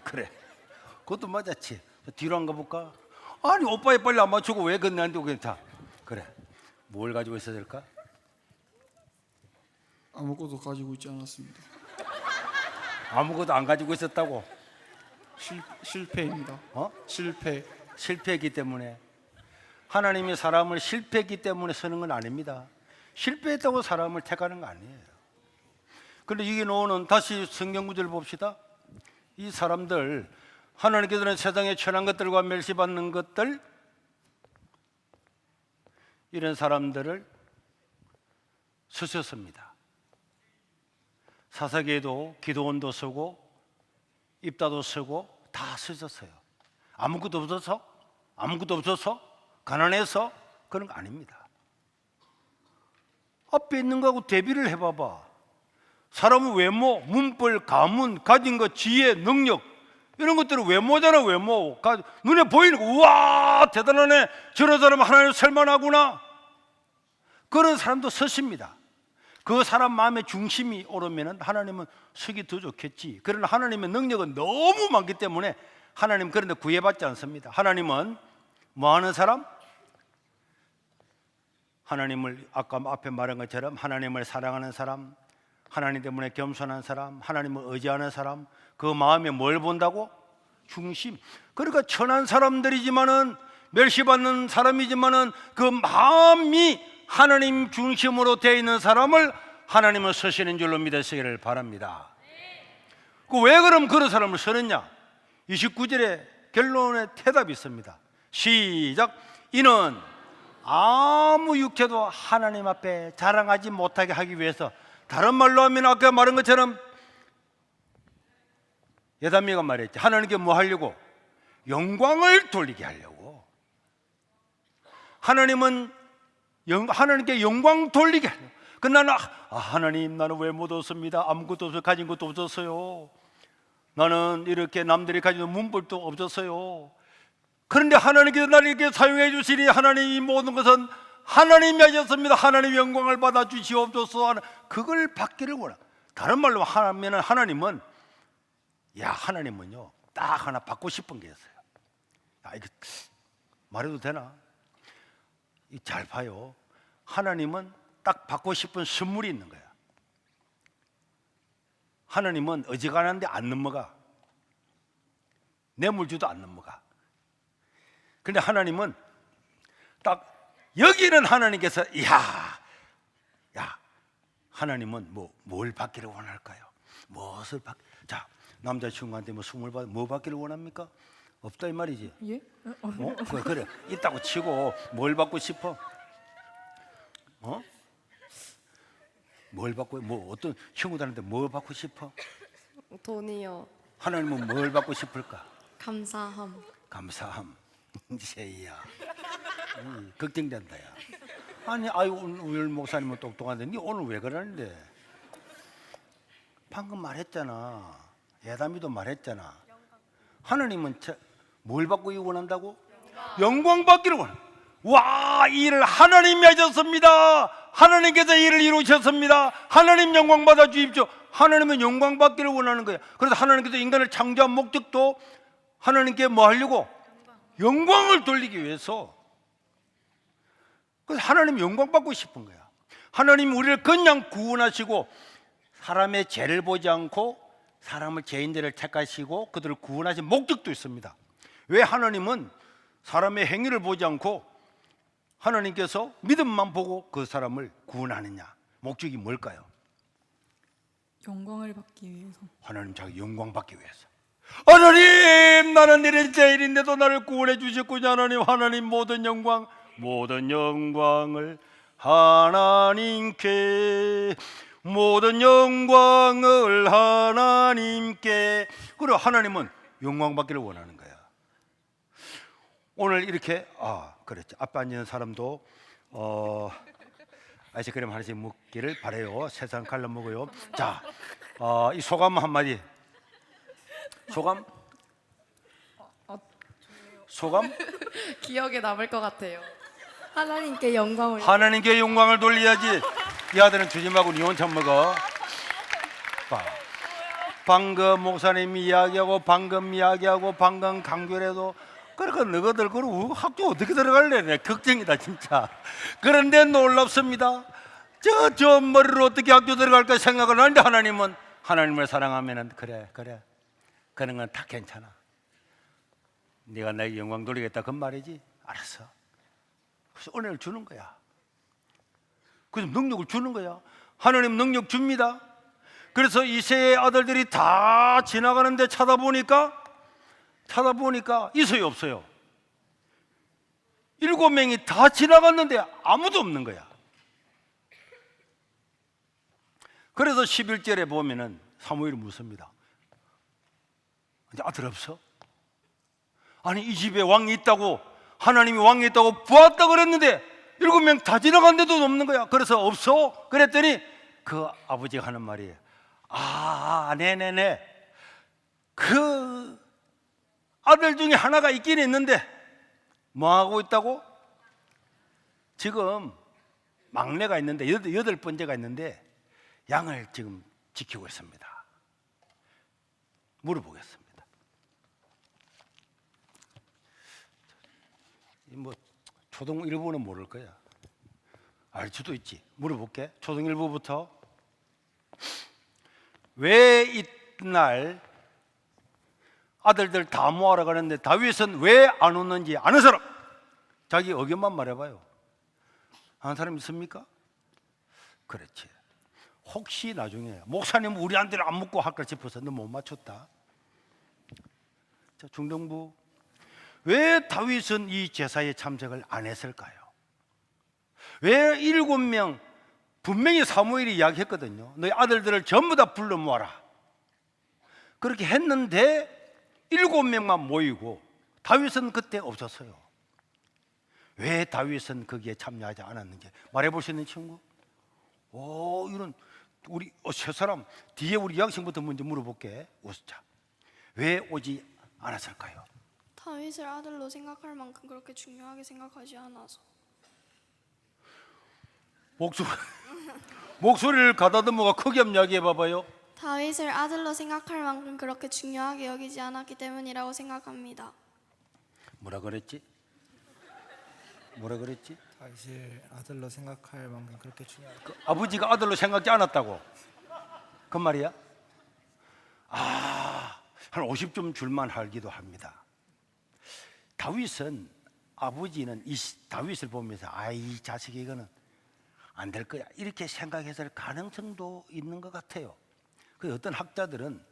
그래, 그것도 맞았지. 뒤로 안 가볼까? 아니, 오빠에 빨리 안 맞추고 왜 건너는데 괜찮아. 그래, 뭘 가지고 있어야 될까? 아무것도 가지고 있지 않았습니다. 아무것도 안 가지고 있었다고? 실패입니다. 실패했기 때문에. 하나님이 사람을 실패했기 때문에 쓰는 건 아닙니다. 실패했다고 사람을 택하는 거 아니에요. 그런데 이게 나오는, 다시 성경 구절 봅시다. 이 사람들, 하나님께서는 세상에 천한 것들과 멸시받는 것들, 이런 사람들을 쓰셨습니다. 사사기에도 기도원도 쓰고 입다도 쓰고 다 쓰셨어요. 아무것도 없어서 가난해서 그런 거 아닙니다. 앞에 있는 거하고 대비를 해봐봐. 사람은 외모, 문벌, 가문, 가진 것, 지혜, 능력, 이런 것들은 외모잖아. 외모, 눈에 보이는 거, 우와 대단하네, 저런 사람은 하나님 쓸만하구나, 그런 사람도 쓰십니다. 그 사람 마음의 중심이 오르면 하나님은 쓰기 더 좋겠지. 그러나 하나님의 능력은 너무 많기 때문에 하나님 그런 데 구애받지 않습니다. 하나님은 뭐 하는 사람? 하나님을 아까 앞에 말한 것처럼 하나님을 사랑하는 사람, 하나님 때문에 겸손한 사람, 하나님을 의지하는 사람, 그 마음에 뭘 본다고? 중심. 그러니까 천한 사람들이지만은, 멸시받는 사람이지만은 그 마음이 하나님 중심으로 되어 있는 사람을 하나님은 쓰시는 줄로 믿으시기를 바랍니다. 왜 그럼 그런 사람을 쓰느냐? 29절에 결론의 대답이 있습니다. 시작. 이는 아무 육체도 하나님 앞에 자랑하지 못하게 하기 위해서, 다른 말로 하면 아까 말한 것처럼 예담이가 말했지, 하나님께 뭐 하려고? 영광을 돌리게 하려고. 하나님은 하나님께 영광 돌리게 하려고. 나는 하나님, 나는 왜 못 얻습니다. 아무것도 없어요. 가진 것도 없었어요. 나는 이렇게 남들이 가지는 문벌도 없었어요. 그런데 하나님께서 나를 이렇게 사용해 주시니 하나님 이 모든 것은 하나님이 하셨습니다. 하나님 영광을 받아 주시옵소서. 그걸 받기를 원하. 다른 말로 하면은 하나님은, 하나님은요 딱 하나 받고 싶은 게 있어요. 이거 말해도 되나? 잘 봐요. 하나님은 딱 받고 싶은 선물이 있는 거야. 하나님은 어지간한데 안 넘어가. 뇌물주도 안 넘어가. 그런데 하나님은 딱 여기는 하나님께서 하나님은 뭘 받기를 원할까요? 무엇을 자, 남자친구한테 선물 뭐 받기를 원합니까? 없다 이 말이지. 예? 그래 있다고 치고 뭘 받고 싶어? 뭘 받고, 어떤 친구들한테 뭘 받고 싶어? 돈이요. 하나님은 뭘 받고 싶을까? 감사함. 감사함. 세이야, 걱정된다. 야. 아니, 오늘 목사님은 똑똑한데 니 오늘 왜 그러는데? 방금 말했잖아. 예담이도 말했잖아. 하나님은 뭘 받고 원한다고? 영광 받기를 원해. 와, 이 일을 하나님이 하셨습니다. 하나님께서 일을 이루셨습니다. 하나님 영광 받아 주십시오. 하나님은 영광 받기를 원하는 거야. 그래서 하나님께서 인간을 창조한 목적도 하나님께 뭐 하려고? 영광을 돌리기 위해서. 그래서 하나님 영광 받고 싶은 거야. 하나님 우리를 그냥 구원하시고 사람의 죄를 보지 않고 사람을 죄인들을 택하시고 그들을 구원하신 목적도 있습니다. 왜 하나님은 사람의 행위를 보지 않고 하나님께서 믿음만 보고 그 사람을 구원하느냐? 목적이 뭘까요? 영광을 받기 위해서. 하나님 자기 영광 받기 위해서. 하나님, 나는 이런 죄인인데도 나를 구원해 주셨군요. 하나님 모든 영광을 하나님께, 모든 영광을 하나님께. 그리고 하나님은 영광 받기를 원하는 거야. 오늘 이렇게 그렇죠. 앞에 앉은 사람도 아이스크림 하나씩 먹기를 바래요. 세상 갈라 먹어요. 자, 이 소감 한마디. 소감? 기억에 남을 것 같아요. 하나님께 영광을. 하나님께 영광을 돌려야지. 이 아들은 주지 말고 니 혼자 먹어. 방금 목사님이 이야기하고 방금 강교래도 그러니까 너희들 그러고 학교 어떻게 들어갈래? 내 걱정이다 진짜. 그런데 놀랍습니다. 저 머리로 어떻게 학교 들어갈까 생각을 하는데 하나님은 하나님을 사랑하면은 그래 그런 건 다 괜찮아. 네가 나에게 영광 돌리겠다 그 말이지. 알았어. 그래서 은혜를 주는 거야. 그래서 능력을 주는 거야. 하나님 능력 줍니다. 그래서 이새의 아들들이 다 지나가는데 찾아보니까 있어요, 없어요? 7명이 다 지나갔는데 아무도 없는 거야. 그래서 11절에 보면은 사무엘이 묻습니다. 이제 아들 없어? 아니, 이 집에 왕이 있다고, 하나님이 왕이 있다고 보았다 그랬는데 7명 다 지나갔는데도 없는 거야. 그래서 없어? 그랬더니 그 아버지가 하는 말이에요. 네네네. 그 아들 중에 하나가 있긴 있는데 뭐 하고 있다고? 지금 막내가 있는데, 8번째가 있는데 양을 지금 지키고 있습니다. 물어보겠습니다. 뭐 초등 1부는 모를 거야. 알 수도 있지. 물어볼게. 초등 1부부터. 왜 이날 아들들 다 모아라 가는데 다윗은 왜 안 오는지 아는 사람? 자기 의견만 말해봐요. 아는 사람 있습니까? 그렇지. 혹시 나중에 목사님 우리한테는 안 묻고 할까 싶어서 너 못 맞췄다. 자, 중등부. 왜 다윗은 이 제사에 참석을 안 했을까요? 왜 7명, 분명히 사무엘이 이야기했거든요. 너희 아들들을 전부 다 불러 모아라. 그렇게 했는데 7명만 모이고 다윗은 그때 없었어요. 왜 다윗은 거기에 참여하지 않았는지 말해볼 수 있는 친구? 이런 우리 세 사람 뒤에 우리 여학생부터 먼저 물어볼게. 웃자. 왜 오지 않았을까요? 다윗을 아들로 생각할 만큼 그렇게 중요하게 생각하지 않아서. 목소리를 가다듬어가 크게 한번 이야기해 봐봐요. 다윗을 아들로 생각할 만큼 그렇게 중요하게 여기지 않았기 때문이라고 생각합니다. 뭐라 그랬지? 다윗을 아들로 생각할 만큼 그렇게 중요하다. 그 아버지가 아들로 생각지 않았다고. 그 말이야? 한 50점 줄만 알기도 합니다. 다윗은 아버지는 이 다윗을 보면서 이 자식이 이거는 안 될 거야 이렇게 생각했을 가능성도 있는 것 같아요. 그 어떤 학자들은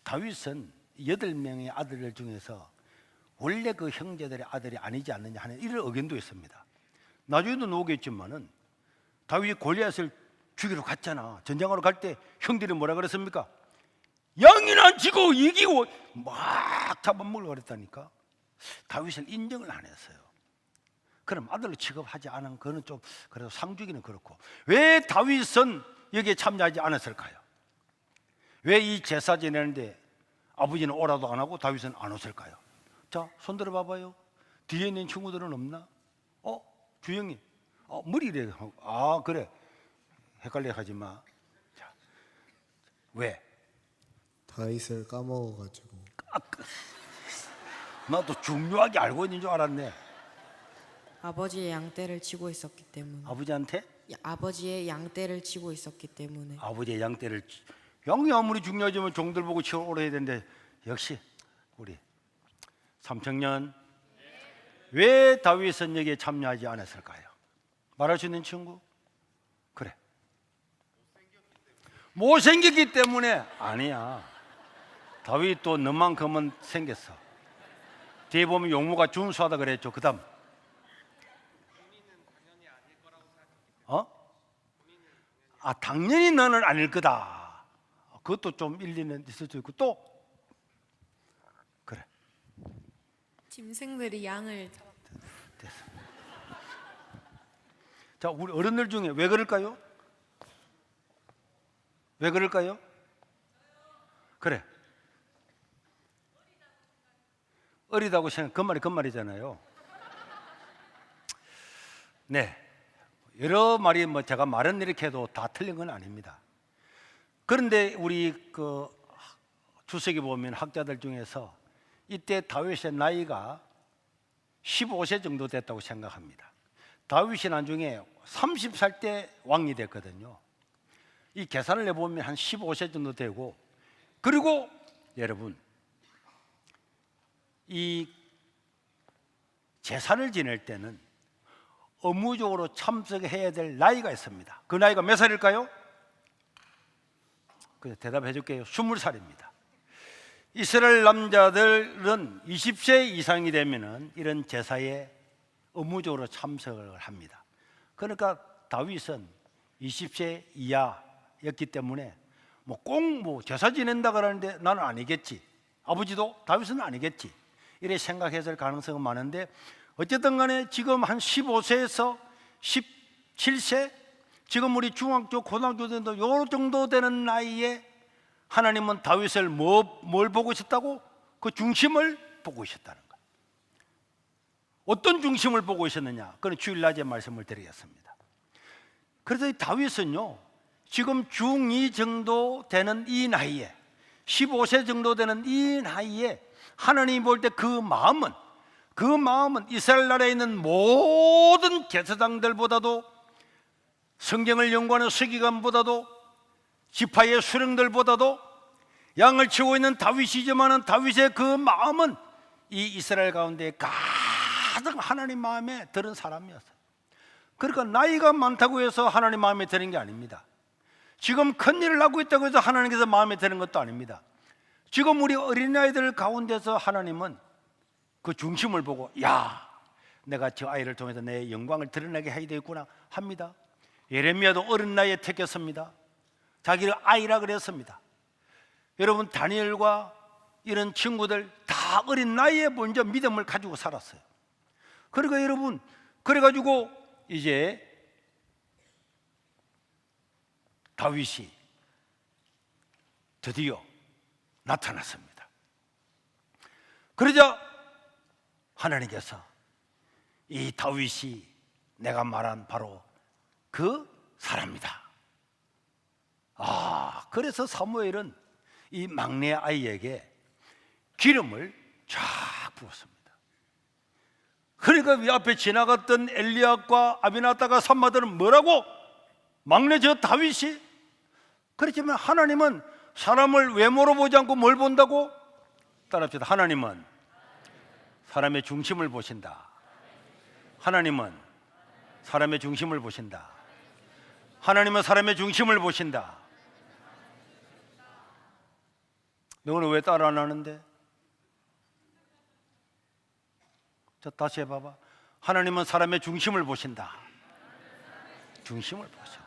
다윗은 8명의 아들들 중에서 원래 그 형제들의 아들이 아니지 않느냐 하는 이런 의견도 있습니다. 나중에도 나오겠지만은 다윗이 골리앗을 죽이러 갔잖아. 전쟁하러 갈 때 형들이 뭐라 그랬습니까? 양이나 지고 이기고 막 잡아먹으려고 그랬다니까. 다윗은 인정을 안 했어요. 그럼 아들로 취급하지 않은 그는 좀 그래도 상주기는 그렇고, 왜 다윗은 여기에 참여하지 않았을까요? 왜 이 제사 지내는데 아버지는 오라도 안 하고 다윗은 안 오실까요? 자, 손 들어 봐봐요. 뒤에 있는 친구들은 없나? 주영이 머리래. 그래, 헷갈려 하지 마. 자, 왜? 다윗을 까먹어가지고. 나도 중요하게 알고 있는 줄 알았네. 아버지의 양떼를 치고 있었기 때문에. 아버지한테? 아버지의 양떼를 치고 있었기 때문에. 아버지의 양떼를. 양이 아무리 중요하지만 종들 보고 치우라 해야 되는데, 역시 우리 삼청년, 왜 다윗은 여기에 참여하지 않았을까요? 말할 수 있는 친구? 그래, 못생겼기 때문에. 아니야, 다윗도 너만큼은 생겼어. 뒤에 보면 용모가 준수하다 그랬죠. 그 다음 당연히 너는 아닐 거다. 그것도 좀 일리는 있을 수 있고, 또 그래, 짐승들이 양을 됐어. 자, 우리 어른들 중에 왜 그럴까요? 왜 그럴까요? 그래, 어리다고 생각, 그 말이잖아요. 네, 여러 말이 제가 말은 이렇게 해도 다 틀린 건 아닙니다. 그런데 우리 그 주석에 보면 학자들 중에서 이때 다윗의 나이가 15세 정도 됐다고 생각합니다. 다윗이 나중에 30살 때 왕이 됐거든요. 이 계산을 해보면 한 15세 정도 되고, 그리고 여러분, 이 제사를 지낼 때는 의무적으로 참석해야 될 나이가 있습니다. 그 나이가 몇 살일까요? 그래서 대답해 줄게요. 20살입니다. 이스라엘 남자들은 20세 이상이 되면은 이런 제사에 의무적으로 참석을 합니다. 그러니까 다윗은 20세 이하였기 때문에 꼭 제사 지낸다 그러는데 나는 아니겠지. 아버지도 다윗은 아니겠지. 이래 생각했을 가능성은 많은데 어쨌든 간에 지금 한 15세에서 17세, 지금 우리 중학교, 고등학교 정도 요 정도 되는 나이에 하나님은 다윗을 뭘 보고 있었다고? 그 중심을 보고 있었다는 거예요. 어떤 중심을 보고 있었느냐? 그건 주일낮에 말씀을 드리겠습니다. 그래서 이 다윗은요, 지금 중2 정도 되는 이 나이에, 15세 정도 되는 이 나이에 하나님이 볼 때 그 마음은 이스라엘 나라에 있는 모든 제사장들보다도, 성경을 연구하는 서기관보다도, 지파의 수령들보다도, 양을 치고 있는 다윗이지만은 다윗의 그 마음은 이 이스라엘 가운데 가장 하나님 마음에 드는 사람이었어요. 그러니까 나이가 많다고 해서 하나님 마음에 드는 게 아닙니다. 지금 큰일을 하고 있다고 해서 하나님께서 마음에 드는 것도 아닙니다. 지금 우리 어린아이들 가운데서 하나님은 그 중심을 보고, 야, 내가 저 아이를 통해서 내 영광을 드러내게 해야 되겠구나 합니다. 예레미야도 어린 나이에 택했습니다. 자기를 아이라 그랬습니다. 여러분, 다니엘과 이런 친구들 다 어린 나이에 먼저 믿음을 가지고 살았어요. 그러니까 여러분, 그래가지고 이제 다윗이 드디어 나타났습니다. 그러자 하나님께서 이 다윗이 내가 말한 바로 그 사람이다. 그래서 사무엘은 이 막내 아이에게 기름을 쫙 부었습니다. 그러니까 이 앞에 지나갔던 엘리압과 아비나다가 산마들은 뭐라고? 막내 저 다윗이? 그렇지만 하나님은 사람을 외모로 보지 않고 뭘 본다고? 따라합시다. 하나님은 사람의 중심을 보신다. 하나님은 사람의 중심을 보신다. 하나님은 사람의 중심을 보신다. 너는 왜 따라 안 하는데? 자, 다시 해봐봐. 하나님은 사람의 중심을 보신다. 중심을 보셔.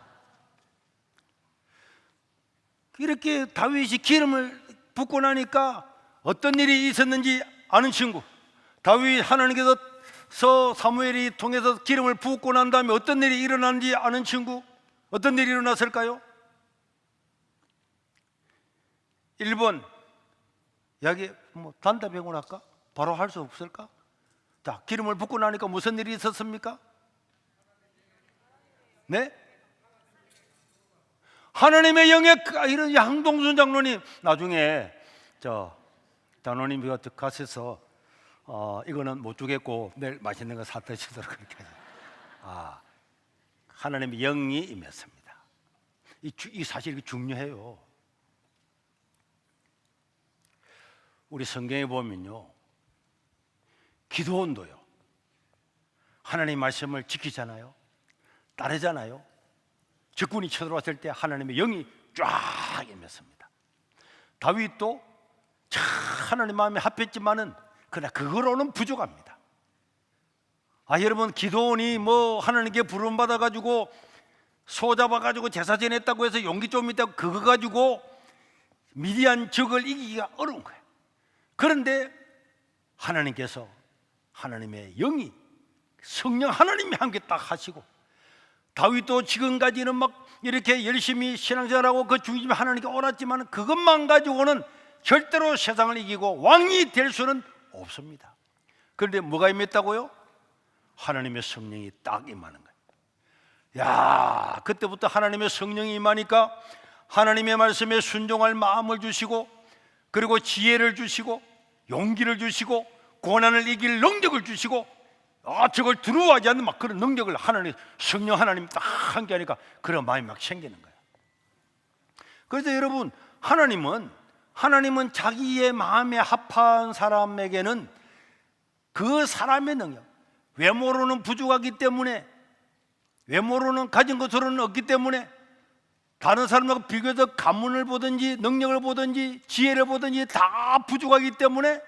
이렇게 다윗이 기름을 붓고 나니까 어떤 일이 있었는지 아는 친구, 다윗 하나님께서 사무엘이 통해서 기름을 붓고 난 다음에 어떤 일이 일어났는지 아는 친구, 어떤 일이 일어났을까요? 1번 여기 단답형을 할까? 바로 할 수 없을까? 자, 기름을 붓고 나니까 무슨 일이 있었습니까? 네? 하나님의 영에 이런 양동순 장로님, 나중에 저 단원님 가셔서 이거는 못 주겠고 내일 맛있는 거 사 드시도록 그렇게 하죠. 하나님의 영이 임했습니다. 이 사실이 중요해요. 우리 성경에 보면요, 기도원도요, 하나님의 말씀을 지키잖아요, 따르잖아요. 적군이 쳐들어왔을 때 하나님의 영이 쫙 임했습니다. 다윗도 참 하나님 마음에 합했지만은 그러나 그거로는 부족합니다. 여러분, 기도원이 하나님께 부름 받아가지고 소 잡아가지고 제사 지냈다고 해서 용기 좀 있다고 그거 가지고 미디안 적을 이기기가 어려운 거예요. 그런데 하나님께서 하나님의 영이, 성령 하나님이 함께 딱 하시고, 다윗도 지금까지는 막 이렇게 열심히 신앙생활하고 그 중심에 하나님께 옳았지만 그것만 가지고는 절대로 세상을 이기고 왕이 될 수는 없습니다. 그런데 뭐가 임했다고요? 하나님의 성령이 딱 임하는 거예요. 야, 그때부터 하나님의 성령이 임하니까 하나님의 말씀에 순종할 마음을 주시고, 그리고 지혜를 주시고, 용기를 주시고, 고난을 이길 능력을 주시고, 저걸 두려워하지 않는 막 그런 능력을 하나님, 성령 하나님 딱 함께 하니까 그런 마음이 막 생기는 거예요. 그래서 여러분, 하나님은 자기의 마음에 합한 사람에게는 그 사람의 능력, 외모로는 부족하기 때문에, 외모로는 가진 것으로는 없기 때문에 다른 사람하고 비교해서 가문을 보든지 능력을 보든지 지혜를 보든지 다 부족하기 때문에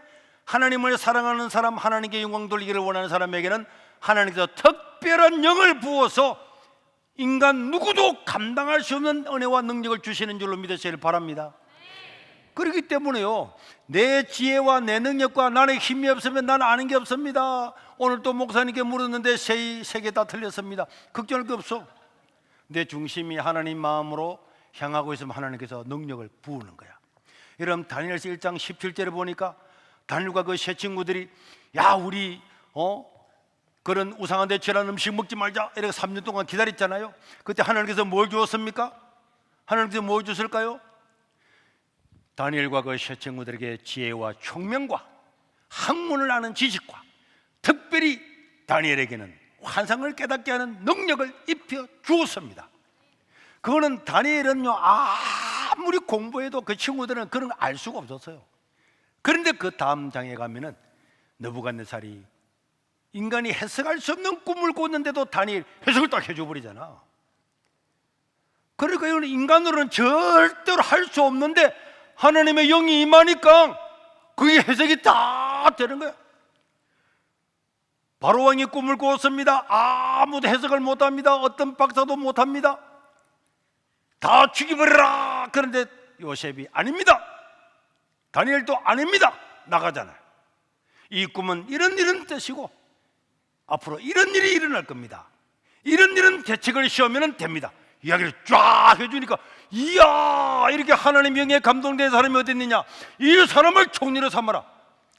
하나님을 사랑하는 사람, 하나님께 영광 돌리기를 원하는 사람에게는 하나님께서 특별한 영을 부어서 인간 누구도 감당할 수 없는 은혜와 능력을 주시는 줄로 믿으시길 바랍니다. 그렇기 때문에요, 내 지혜와 내 능력과 나의 힘이 없으면 나는 아는 게 없습니다. 오늘 또 목사님께 물었는데 세 개 다 틀렸습니다. 걱정할 게 없어. 내 중심이 하나님 마음으로 향하고 있으면 하나님께서 능력을 부으는 거야. 여러분 다니엘서 1장 17절에 보니까 다니엘과 그 세 친구들이 야 우리 그런 우상한 데 취한 음식 먹지 말자 이렇게 3년 동안 기다렸잖아요. 그때 하나님께서 뭘 주었습니까? 하나님께서 뭘 주실까요? 다니엘과 그 세 친구들에게 지혜와 총명과 학문을 아는 지식과 특별히 다니엘에게는 환상을 깨닫게 하는 능력을 입혀 주었습니다. 그거는 다니엘은요 아무리 공부해도 그 친구들은 그런 거 알 수가 없었어요. 그런데 그 다음 장에 가면은 느부갓네살이 인간이 해석할 수 없는 꿈을 꿨는데도 다니엘 해석을 딱 해줘 버리잖아. 그러니까 이건 인간으로는 절대로 할 수 없는데 하나님의 영이 임하니까 그게 해석이 다 되는 거야. 바로 왕이 꿈을 꾸었습니다. 아무도 해석을 못합니다. 어떤 박사도 못합니다. 다 죽여버려라. 그런데 요셉이 아닙니다. 다니엘도 아닙니다. 나가잖아요. 이 꿈은 이런 뜻이고 앞으로 이런 일이 일어날 겁니다. 이런 일은 대책을 세우면 됩니다. 이야기를 쫙 해주니까 이야 이렇게 하나님 영에 감동된 사람이 어디 있느냐, 이 사람을 총리로 삼아라.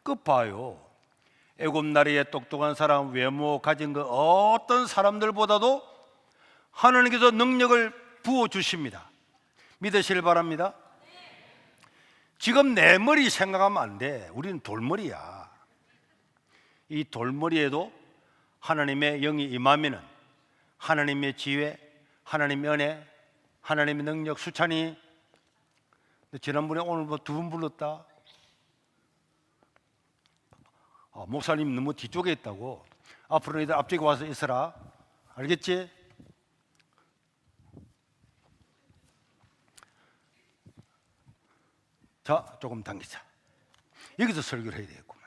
그 봐요, 애굽 나라의 똑똑한 사람, 외모 가진 그 어떤 사람들보다도 하나님께서 능력을 부어주십니다. 믿으시길 바랍니다. 지금 내 머리 생각하면 안 돼. 우리는 돌머리야. 이 돌머리에도 하나님의 영이 임하면은 하나님의 지혜, 하나님의 은혜, 하나님의 능력 수찬이. 지난번에 오늘 뭐 2분 불렀다. 목사님 너무 뒤쪽에 있다고. 앞으로 너희들 앞쪽에 와서 있어라. 알겠지? 자, 조금 당기자. 여기서 설교를 해야 되겠구만.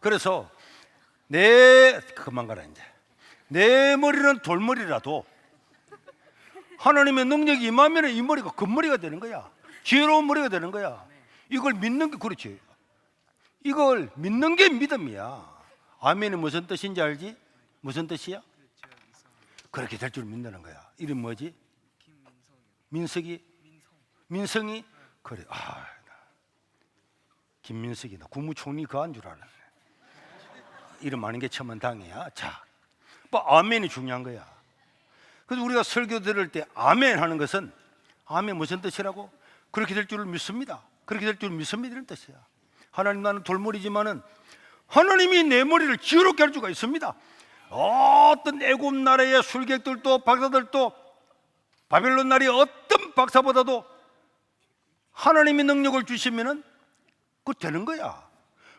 그래서 그만 가라 이제. 내 머리는 돌머리라도 하나님의 능력이 임하면 이 머리가 금머리가 되는 거야. 지혜로운 머리가 되는 거야. 이걸 믿는 게, 그렇지, 이걸 믿는 게 믿음이야. 아멘이 무슨 뜻인지 알지? 무슨 뜻이야? 그렇게 될 줄 믿는 거야. 이름 뭐지? 민성이? 그래. 김민석이, 나 국무총리 그한 줄 알았네. 이름 아는 게 천만당이야. 자, 아멘이 중요한 거야. 그래서 우리가 설교 들을 때 아멘 하는 것은, 아멘 무슨 뜻이라고? 그렇게 될 줄 믿습니다. 그렇게 될 줄 믿습니다 이런 뜻이야. 하나님, 나는 돌머리지만은 하나님이 내 머리를 지혜롭게 할 수가 있습니다. 어떤 애굽 나라의 술객들도 박사들도 바벨론 나라의 어떤 박사보다도 하나님이 능력을 주시면은 그거 되는 거야.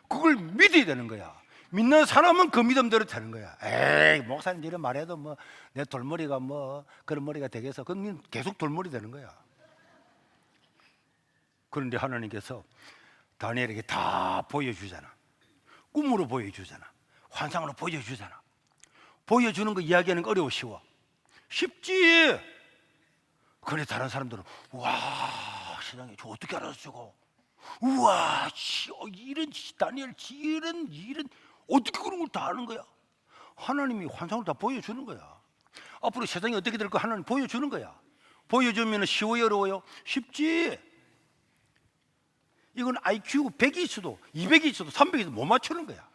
그걸 믿어야 되는 거야. 믿는 사람은 그 믿음대로 되는 거야. 에이, 목사님 이런 말해도 뭐 내 돌머리가 뭐 그런 머리가 되겠어. 그건 계속 돌머리 되는 거야. 그런데 하나님께서 다니엘에게 다 보여주잖아. 꿈으로 보여주잖아. 환상으로 보여주잖아. 보여주는 거 이야기하는 거 어려워, 쉬워? 쉽지. 그런데 다른 사람들은 와, 세상에 저 어떻게 알았어 저거? 우와, 이런 다니엘 이런 어떻게 그런 걸 다 아는 거야? 하나님이 환상을 다 보여주는 거야. 앞으로 세상이 어떻게 될까 하나님 보여주는 거야. 보여주면 쉬워요, 어려워요? 쉽지. 이건 IQ 100이 있어도 200이 있어도 300이 있어도 못 맞추는 거야.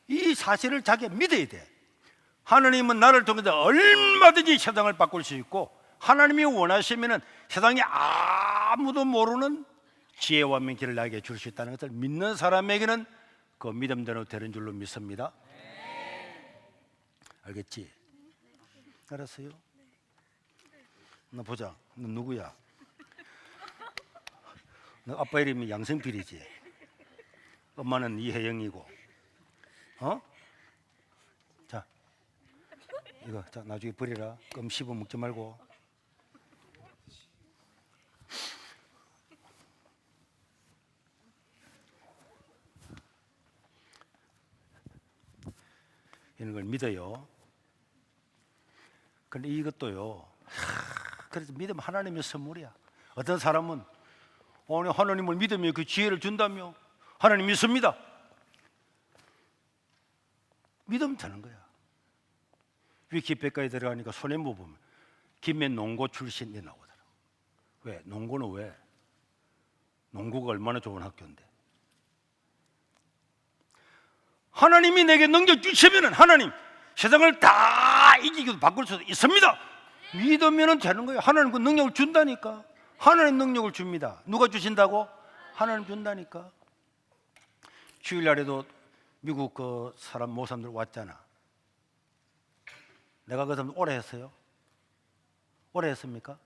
이 사실을 자기가 믿어야 돼. 하나님은 나를 통해서 얼마든지 세상을 바꿀 수 있고, 하나님이 원하시면 세상에 아무도 모르는 지혜와 명기를 나에게 줄 수 있다는 것을 믿는 사람에게는 그 믿음대로 되는 줄로 믿습니다. 알겠지? 알았어요? 나 보자. 너 누구야? 너 아빠 이름이 양성필이지? 엄마는 이혜영이고. 자, 이거 자, 나중에 버리라. 껌 씹어 먹지 말고. 이런 걸 믿어요. 근데 이것도요. 그래서 믿음 하나님의 선물이야. 어떤 사람은 오늘 하나님을 믿으며 그 지혜를 준다며 하나님 믿습니다. 믿으면 되는 거야. 위키백과에 들어가니까 손에 뭐 보면 김해 농고 출신이 나오더라고. 왜? 농고는 왜? 농구가 얼마나 좋은 학교인데. 하나님이 내게 능력 주시면 하나님 세상을 다 이기고 바꿀 수도 있습니다. 믿으면 되는 거예요. 하나님 그 능력을 준다니까. 하나님 능력을 줍니다. 누가 주신다고? 하나님 준다니까. 주일날에도 미국 그 사람 모사님들 왔잖아. 내가 그 사람들 오래 했어요? 오래 했습니까?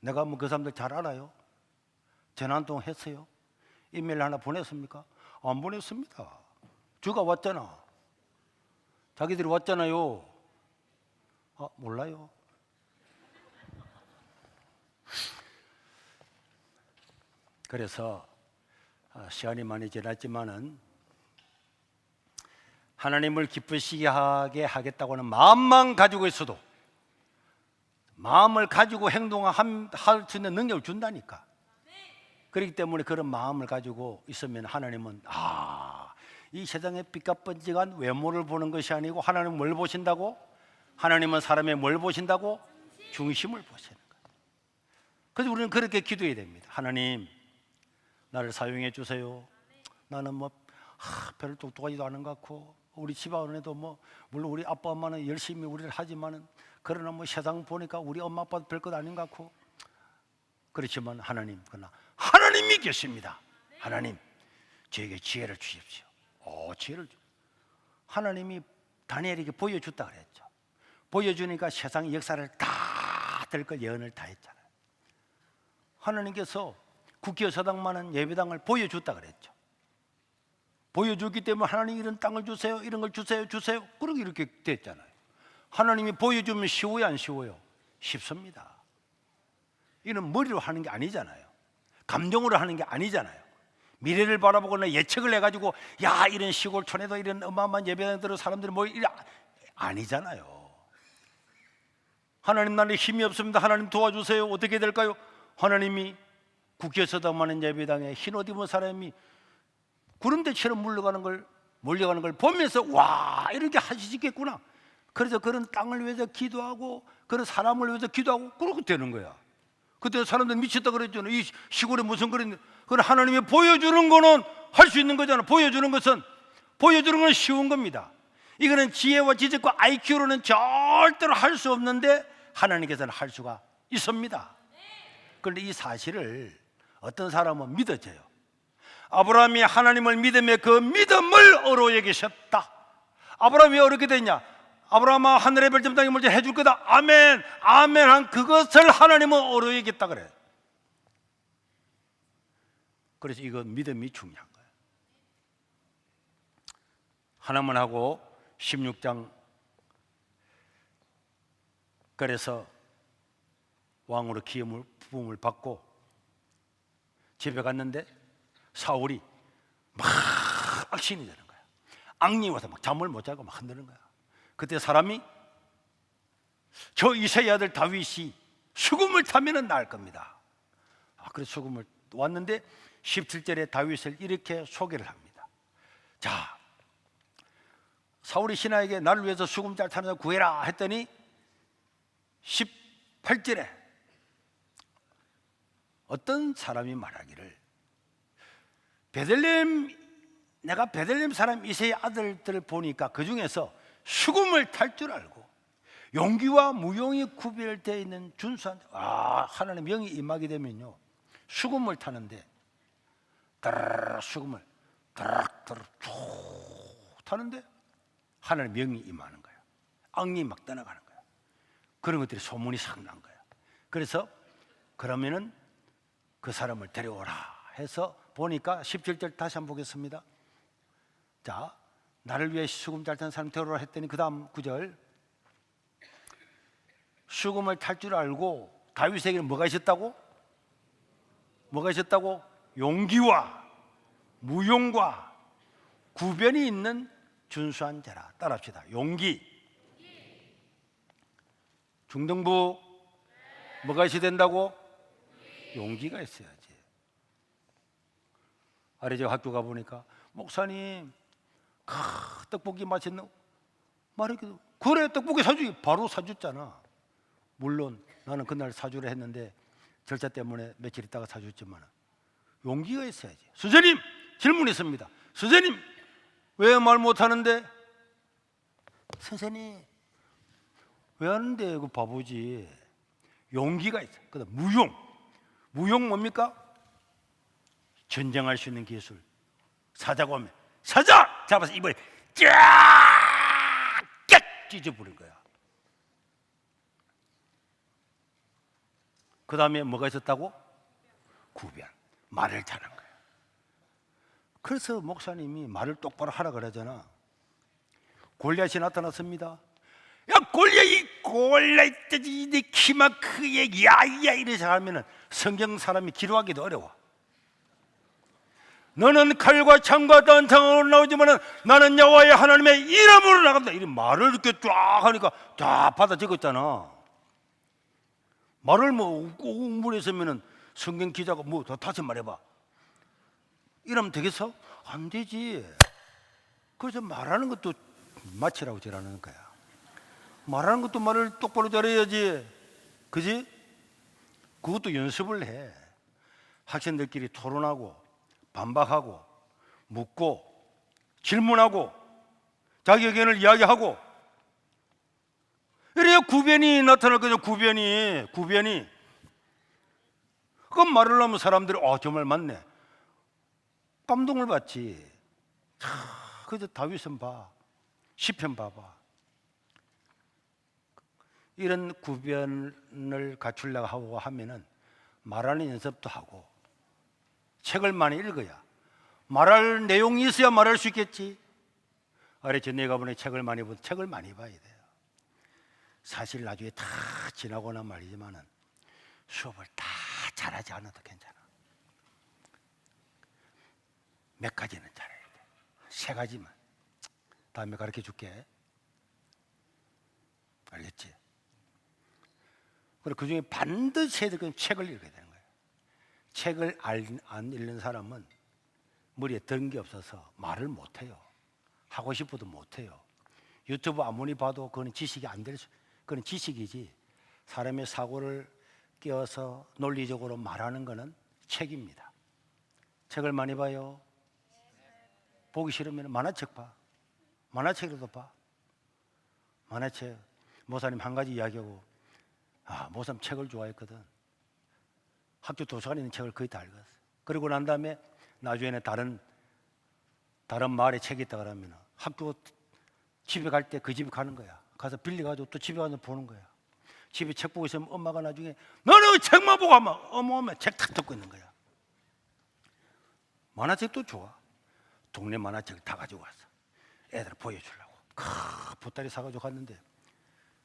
내가 뭐 그 사람들 잘 알아요? 전화 한 통 했어요? 이메일 하나 보냈습니까? 안 보냈습니다. 주가 왔잖아. 자기들이 왔잖아요. 아, 몰라요. 그래서 시간이 많이 지났지만은 하나님을 기쁘시게 하게 하겠다고는 마음만 가지고 있어도 마음을 가지고 행동할 수 있는 능력을 준다니까. 그렇기 때문에 그런 마음을 가지고 있으면 하나님은 이 세상의 삐까뻔쩍한 외모를 보는 것이 아니고 하나님은 뭘 보신다고? 하나님은 사람의 뭘 보신다고? 중심을 보시는 거예요. 그래서 우리는 그렇게 기도해야 됩니다. 하나님, 나를 사용해 주세요. 나는 뭐 별로 똑똑하지도 않은 것 같고 우리 집안에도 뭐 물론 우리 아빠 엄마는 열심히 우리를 하지만은 그러나 뭐 세상 보니까 우리 엄마 아빠도 별것 아닌 것 같고 그렇지만 하나님, 그러나 하나님이 계십니다. 하나님, 저에게 지혜를 주십시오. 지혜를 주. 하나님이 다니엘에게 보여줬다 그랬죠. 보여주니까 세상 역사를 다 될 걸 예언을 다 했잖아요. 하나님께서 국회의사당만은 예배당을 보여줬다 그랬죠. 보여줬기 때문에 하나님 이런 땅을 주세요, 이런 걸 주세요. 그러고 이렇게 됐잖아요. 하나님이 보여주면 쉬워요, 안 쉬워요? 쉽습니다. 이는 머리로 하는 게 아니잖아요. 감정으로 하는 게 아니잖아요. 미래를 바라보거나 예측을 해가지고 야, 이런 시골촌에도 이런 어마어마한 예배당들은 사람들이 뭐 이래 아니잖아요. 하나님, 나는 힘이 없습니다. 하나님 도와주세요. 어떻게 될까요? 하나님이 국회에서도 많은 예배당에 흰 옷 입은 사람이 구름대처럼 몰려가는 걸 보면서 와, 이렇게 하시겠구나. 그래서 그런 땅을 위해서 기도하고 그런 사람을 위해서 기도하고 그렇게 되는 거야. 그때 사람들 미쳤다 그랬잖아요. 이 시골에 무슨 그런 하나님이 보여주는 거는 할 수 있는 거잖아. 보여주는 건 쉬운 겁니다. 이거는 지혜와 지적과 IQ로는 절대로 할 수 없는데 하나님께서는 할 수가 있습니다. 그런데 이 사실을 어떤 사람은 믿어져요. 아브라함이 하나님을 믿음에 그 믿음을 어로 여기셨다. 아브라함이 왜 어렵게 됐냐? 아브라함아, 하늘의 별점 땅의 물질 해줄 거다. 아멘, 아멘 한 그것을 하나님은 어로 여겼다 그래. 그래서 이건 믿음이 중요한 거예요. 하나만 하고 16장 그래서 왕으로 부음을 받고 집에 갔는데 사울이 막 악신이 되는 거야. 악령이 와서 막 잠을 못 자고 막 흔드는 거야. 그때 사람이 저 이새의 아들 다윗이 수금을 타면은 나을 겁니다. 그래서 수금을 왔는데 17절에 다윗을 이렇게 소개를 합니다. 자, 사울이 신하에게 나를 위해서 수금 잘 타는 사람 구해라 했더니 18절에 어떤 사람이 말하기를 내가 베들레헴 사람 이새의 아들들을 보니까 그 중에서 수금을 탈 줄 알고 용기와 무용이 구별되어 있는 준수한 하나님 영이 임하게 되면요 수금을 타는데 수금을 쭉 타는데 하나님 영이 임하는 거야. 악령이 막 떠나가는 거야. 그런 것들이 소문이 싹 난 거야. 그래서 그러면은 그 사람을 데려오라 해서 보니까 17절 다시 한번 보겠습니다. 자, 나를 위해 수금 잘 타는 사람 데려오라 했더니 그 다음 9절 수금을 탈 줄 알고 다윗에게는 뭐가 있었다고? 뭐가 있었다고? 용기와 무용과 구변이 있는 준수한 자라. 따라합시다. 용기. 중등부 뭐가 있어야 된다고? 용기가 있어야지. 아래 제가 학교 가보니까 목사님 떡볶이 맛있는 말했기도 그래 떡볶이 사주기 바로 사줬잖아. 물론 나는 그날 사주려 했는데 절차 때문에 며칠 있다가 사줬지만 용기가 있어야지. 선생님 질문 있습니다. 선생님 왜 말 못하는데? 선생님 왜 하는데? 그 바보지. 용기가 있어. 그다음 무용 뭡니까? 전쟁할 수 있는 기술. 사자가 오면 사자 잡아서 입을 쫙 찢어버린 거야. 그 다음에 뭐가 있었다고? 구변. 말을 잘한 거야. 그래서 목사님이 말을 똑바로 하라 그러잖아. 골리앗이 나타났습니다. 야 골리앗 네 키만 크게 야야 이래서 하면은 성경 사람이 기록하기도 어려워. 너는 칼과 창과 단창으로 나오지만은 나는 여호와의 하나님의 이름으로 나간다. 이런 말을 이렇게 쫙 하니까 다 받아 적었잖아. 말을 뭐 공부했으면은 성경 기자가 뭐 더 다시 말해봐. 이러면 되겠어? 안 되지. 그래서 말하는 것도 마치라고 저라는 거야. 말하는 것도 말을 똑바로 잘해야지. 그지? 그것도 연습을 해. 학생들끼리 토론하고 반박하고 묻고 질문하고 자기 의견을 이야기하고 이래야 구변이 나타날 거죠. 구변이 그건 말을 하면 사람들이 정말 맞네 감동을 받지. 그래서 다윗은 봐 시편 봐봐. 이런 구변을 갖추려고 하고 하면은 말하는 연습도 하고 책을 많이 읽어야 말할 내용이 있어야 말할 수 있겠지. 아래 전에 가보니 책을 많이 봐야 돼요. 사실 나중에 다 지나고나 말이지만은 수업을 다 잘하지 않아도 괜찮아. 몇 가지는 잘해야 돼. 3가지만 다음에 가르쳐 줄게. 알겠지? 그리고 그 중에 반드시 해야 될 건 책을 읽어야 되는 거예요. 책을 안 읽는 사람은 머리에 든 게 없어서 말을 못해요. 하고 싶어도 못해요. 유튜브 아무리 봐도 그건 지식이 안 될 수, 그건 지식이지. 사람의 사고를 끼워서 논리적으로 말하는 거는 책입니다. 책을 많이 봐요. 보기 싫으면 만화책 봐. 만화책이라도 봐. 만화책. 모사님 한 가지 이야기하고, 모사님 책을 좋아했거든. 학교 도서관에 있는 책을 거의 다 읽었어. 그리고 난 다음에 나중에는 다른 마을에 책이 있다 그러면 학교 집에 갈 때 그 집에 가는 거야. 가서 빌려가지고 또 집에 가서 보는 거야. 집에 책 보고 있으면 엄마가 나중에 너는 왜 책만 보고 하면 어머 책 다 듣고 있는 거야. 만화책도 좋아. 동네 만화책 다 가지고 왔어. 애들 보여주려고 보따리 사가지고 갔는데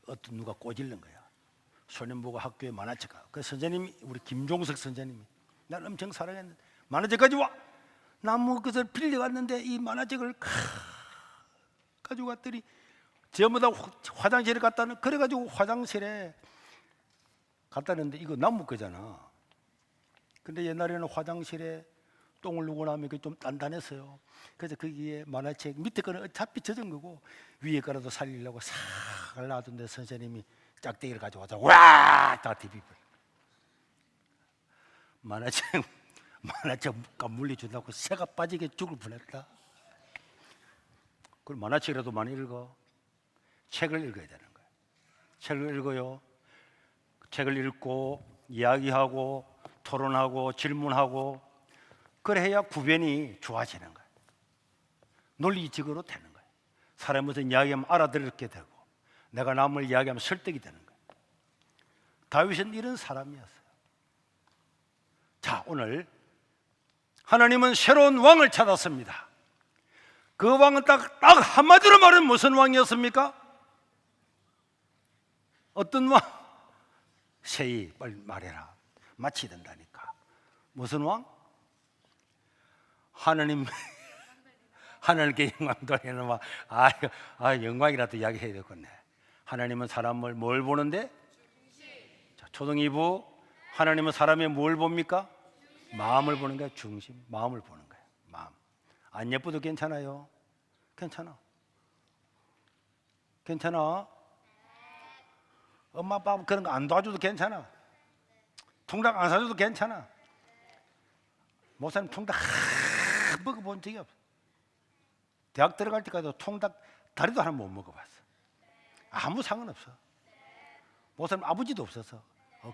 어떤 누가 꼬질른 거야. 소년 보고 학교에 만화책 가. 그 선생님이 우리 김종석 선생님이 날 엄청 사랑했는데 만화책 가지고 와. 나무 그것을 빌려갔는데 이 만화책을 가지고 왔더니 전부 다 화장실에 갔다는. 그래가지고 화장실에 갔다는데 이거 나무 거잖아. 근데 옛날에는 화장실에 똥을 누고 나면 그게 좀 단단했어요. 그래서 거기에 만화책 밑에 거는 어차피 젖은 거고 위에 거라도 살리려고 싹 놔둔데 선생님이 짝대기를 가져와서 와! 다 디비버. 만화책 물리준다고 새가 빠지게 죽을 뻔했다. 그럼 만화책이라도 많이 읽어. 책을 읽어야 되는 거예요. 책을 읽어요. 책을 읽고 이야기하고 토론하고 질문하고 그래야 구변이 좋아지는 거예요. 논리적으로 되는 거예요. 사람이 무슨 이야기하면 알아들게 되고 내가 남을 이야기하면 설득이 되는 거예요. 다윗은 이런 사람이었어요. 자, 오늘 하나님은 새로운 왕을 찾았습니다. 그 왕은 딱 한마디로 말하면 무슨 왕이었습니까? 어떤 왕? 세이 빨리 말해라. 마쳐야 된다니까. 무슨 왕? 하느님 하늘께 영광 돌리는 왕. 영광이라도 이야기해야 되겠네. 하나님은 사람을 뭘 보는데? 자, 초등이부 하나님은 사람의 뭘 봅니까? 마음을 보는 거야. 중심, 마음을 보는 거야. 마음. 안 예뻐도 괜찮아요. 괜찮아. 괜찮아. 엄마 아빠 그런 거 안 도와줘도 괜찮아. 통닭 안 사줘도 괜찮아. 목사님 통닭 먹어본 적이 없어. 대학 들어갈 때까지도 통닭 다리도 하나 못 먹어봤어. 아무 상관없어. 목사님 아버지도 없어서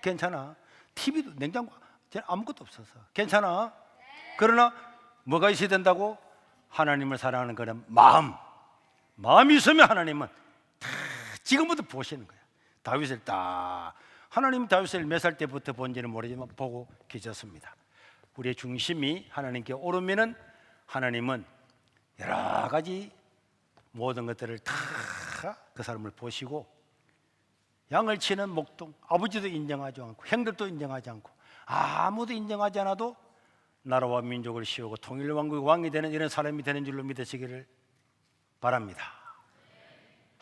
괜찮아. TV도 냉장고 아무것도 없어서 괜찮아. 그러나 뭐가 있어야 된다고? 하나님을 사랑하는 그런 마음이 있으면 하나님은 다 지금부터 보시는 거야. 다윗을 딱 하나님 다윗을 몇 살 때부터 본지는 모르지만 보고 계셨습니다. 우리의 중심이 하나님께 오르면은 하나님은 여러 가지 모든 것들을 다 그 사람을 보시고 양을 치는 목동 아버지도 인정하지 않고 형들도 인정하지 않고 아무도 인정하지 않아도 나라와 민족을 씌우고 통일 왕국의 왕이 되는 이런 사람이 되는 줄로 믿으시기를 바랍니다.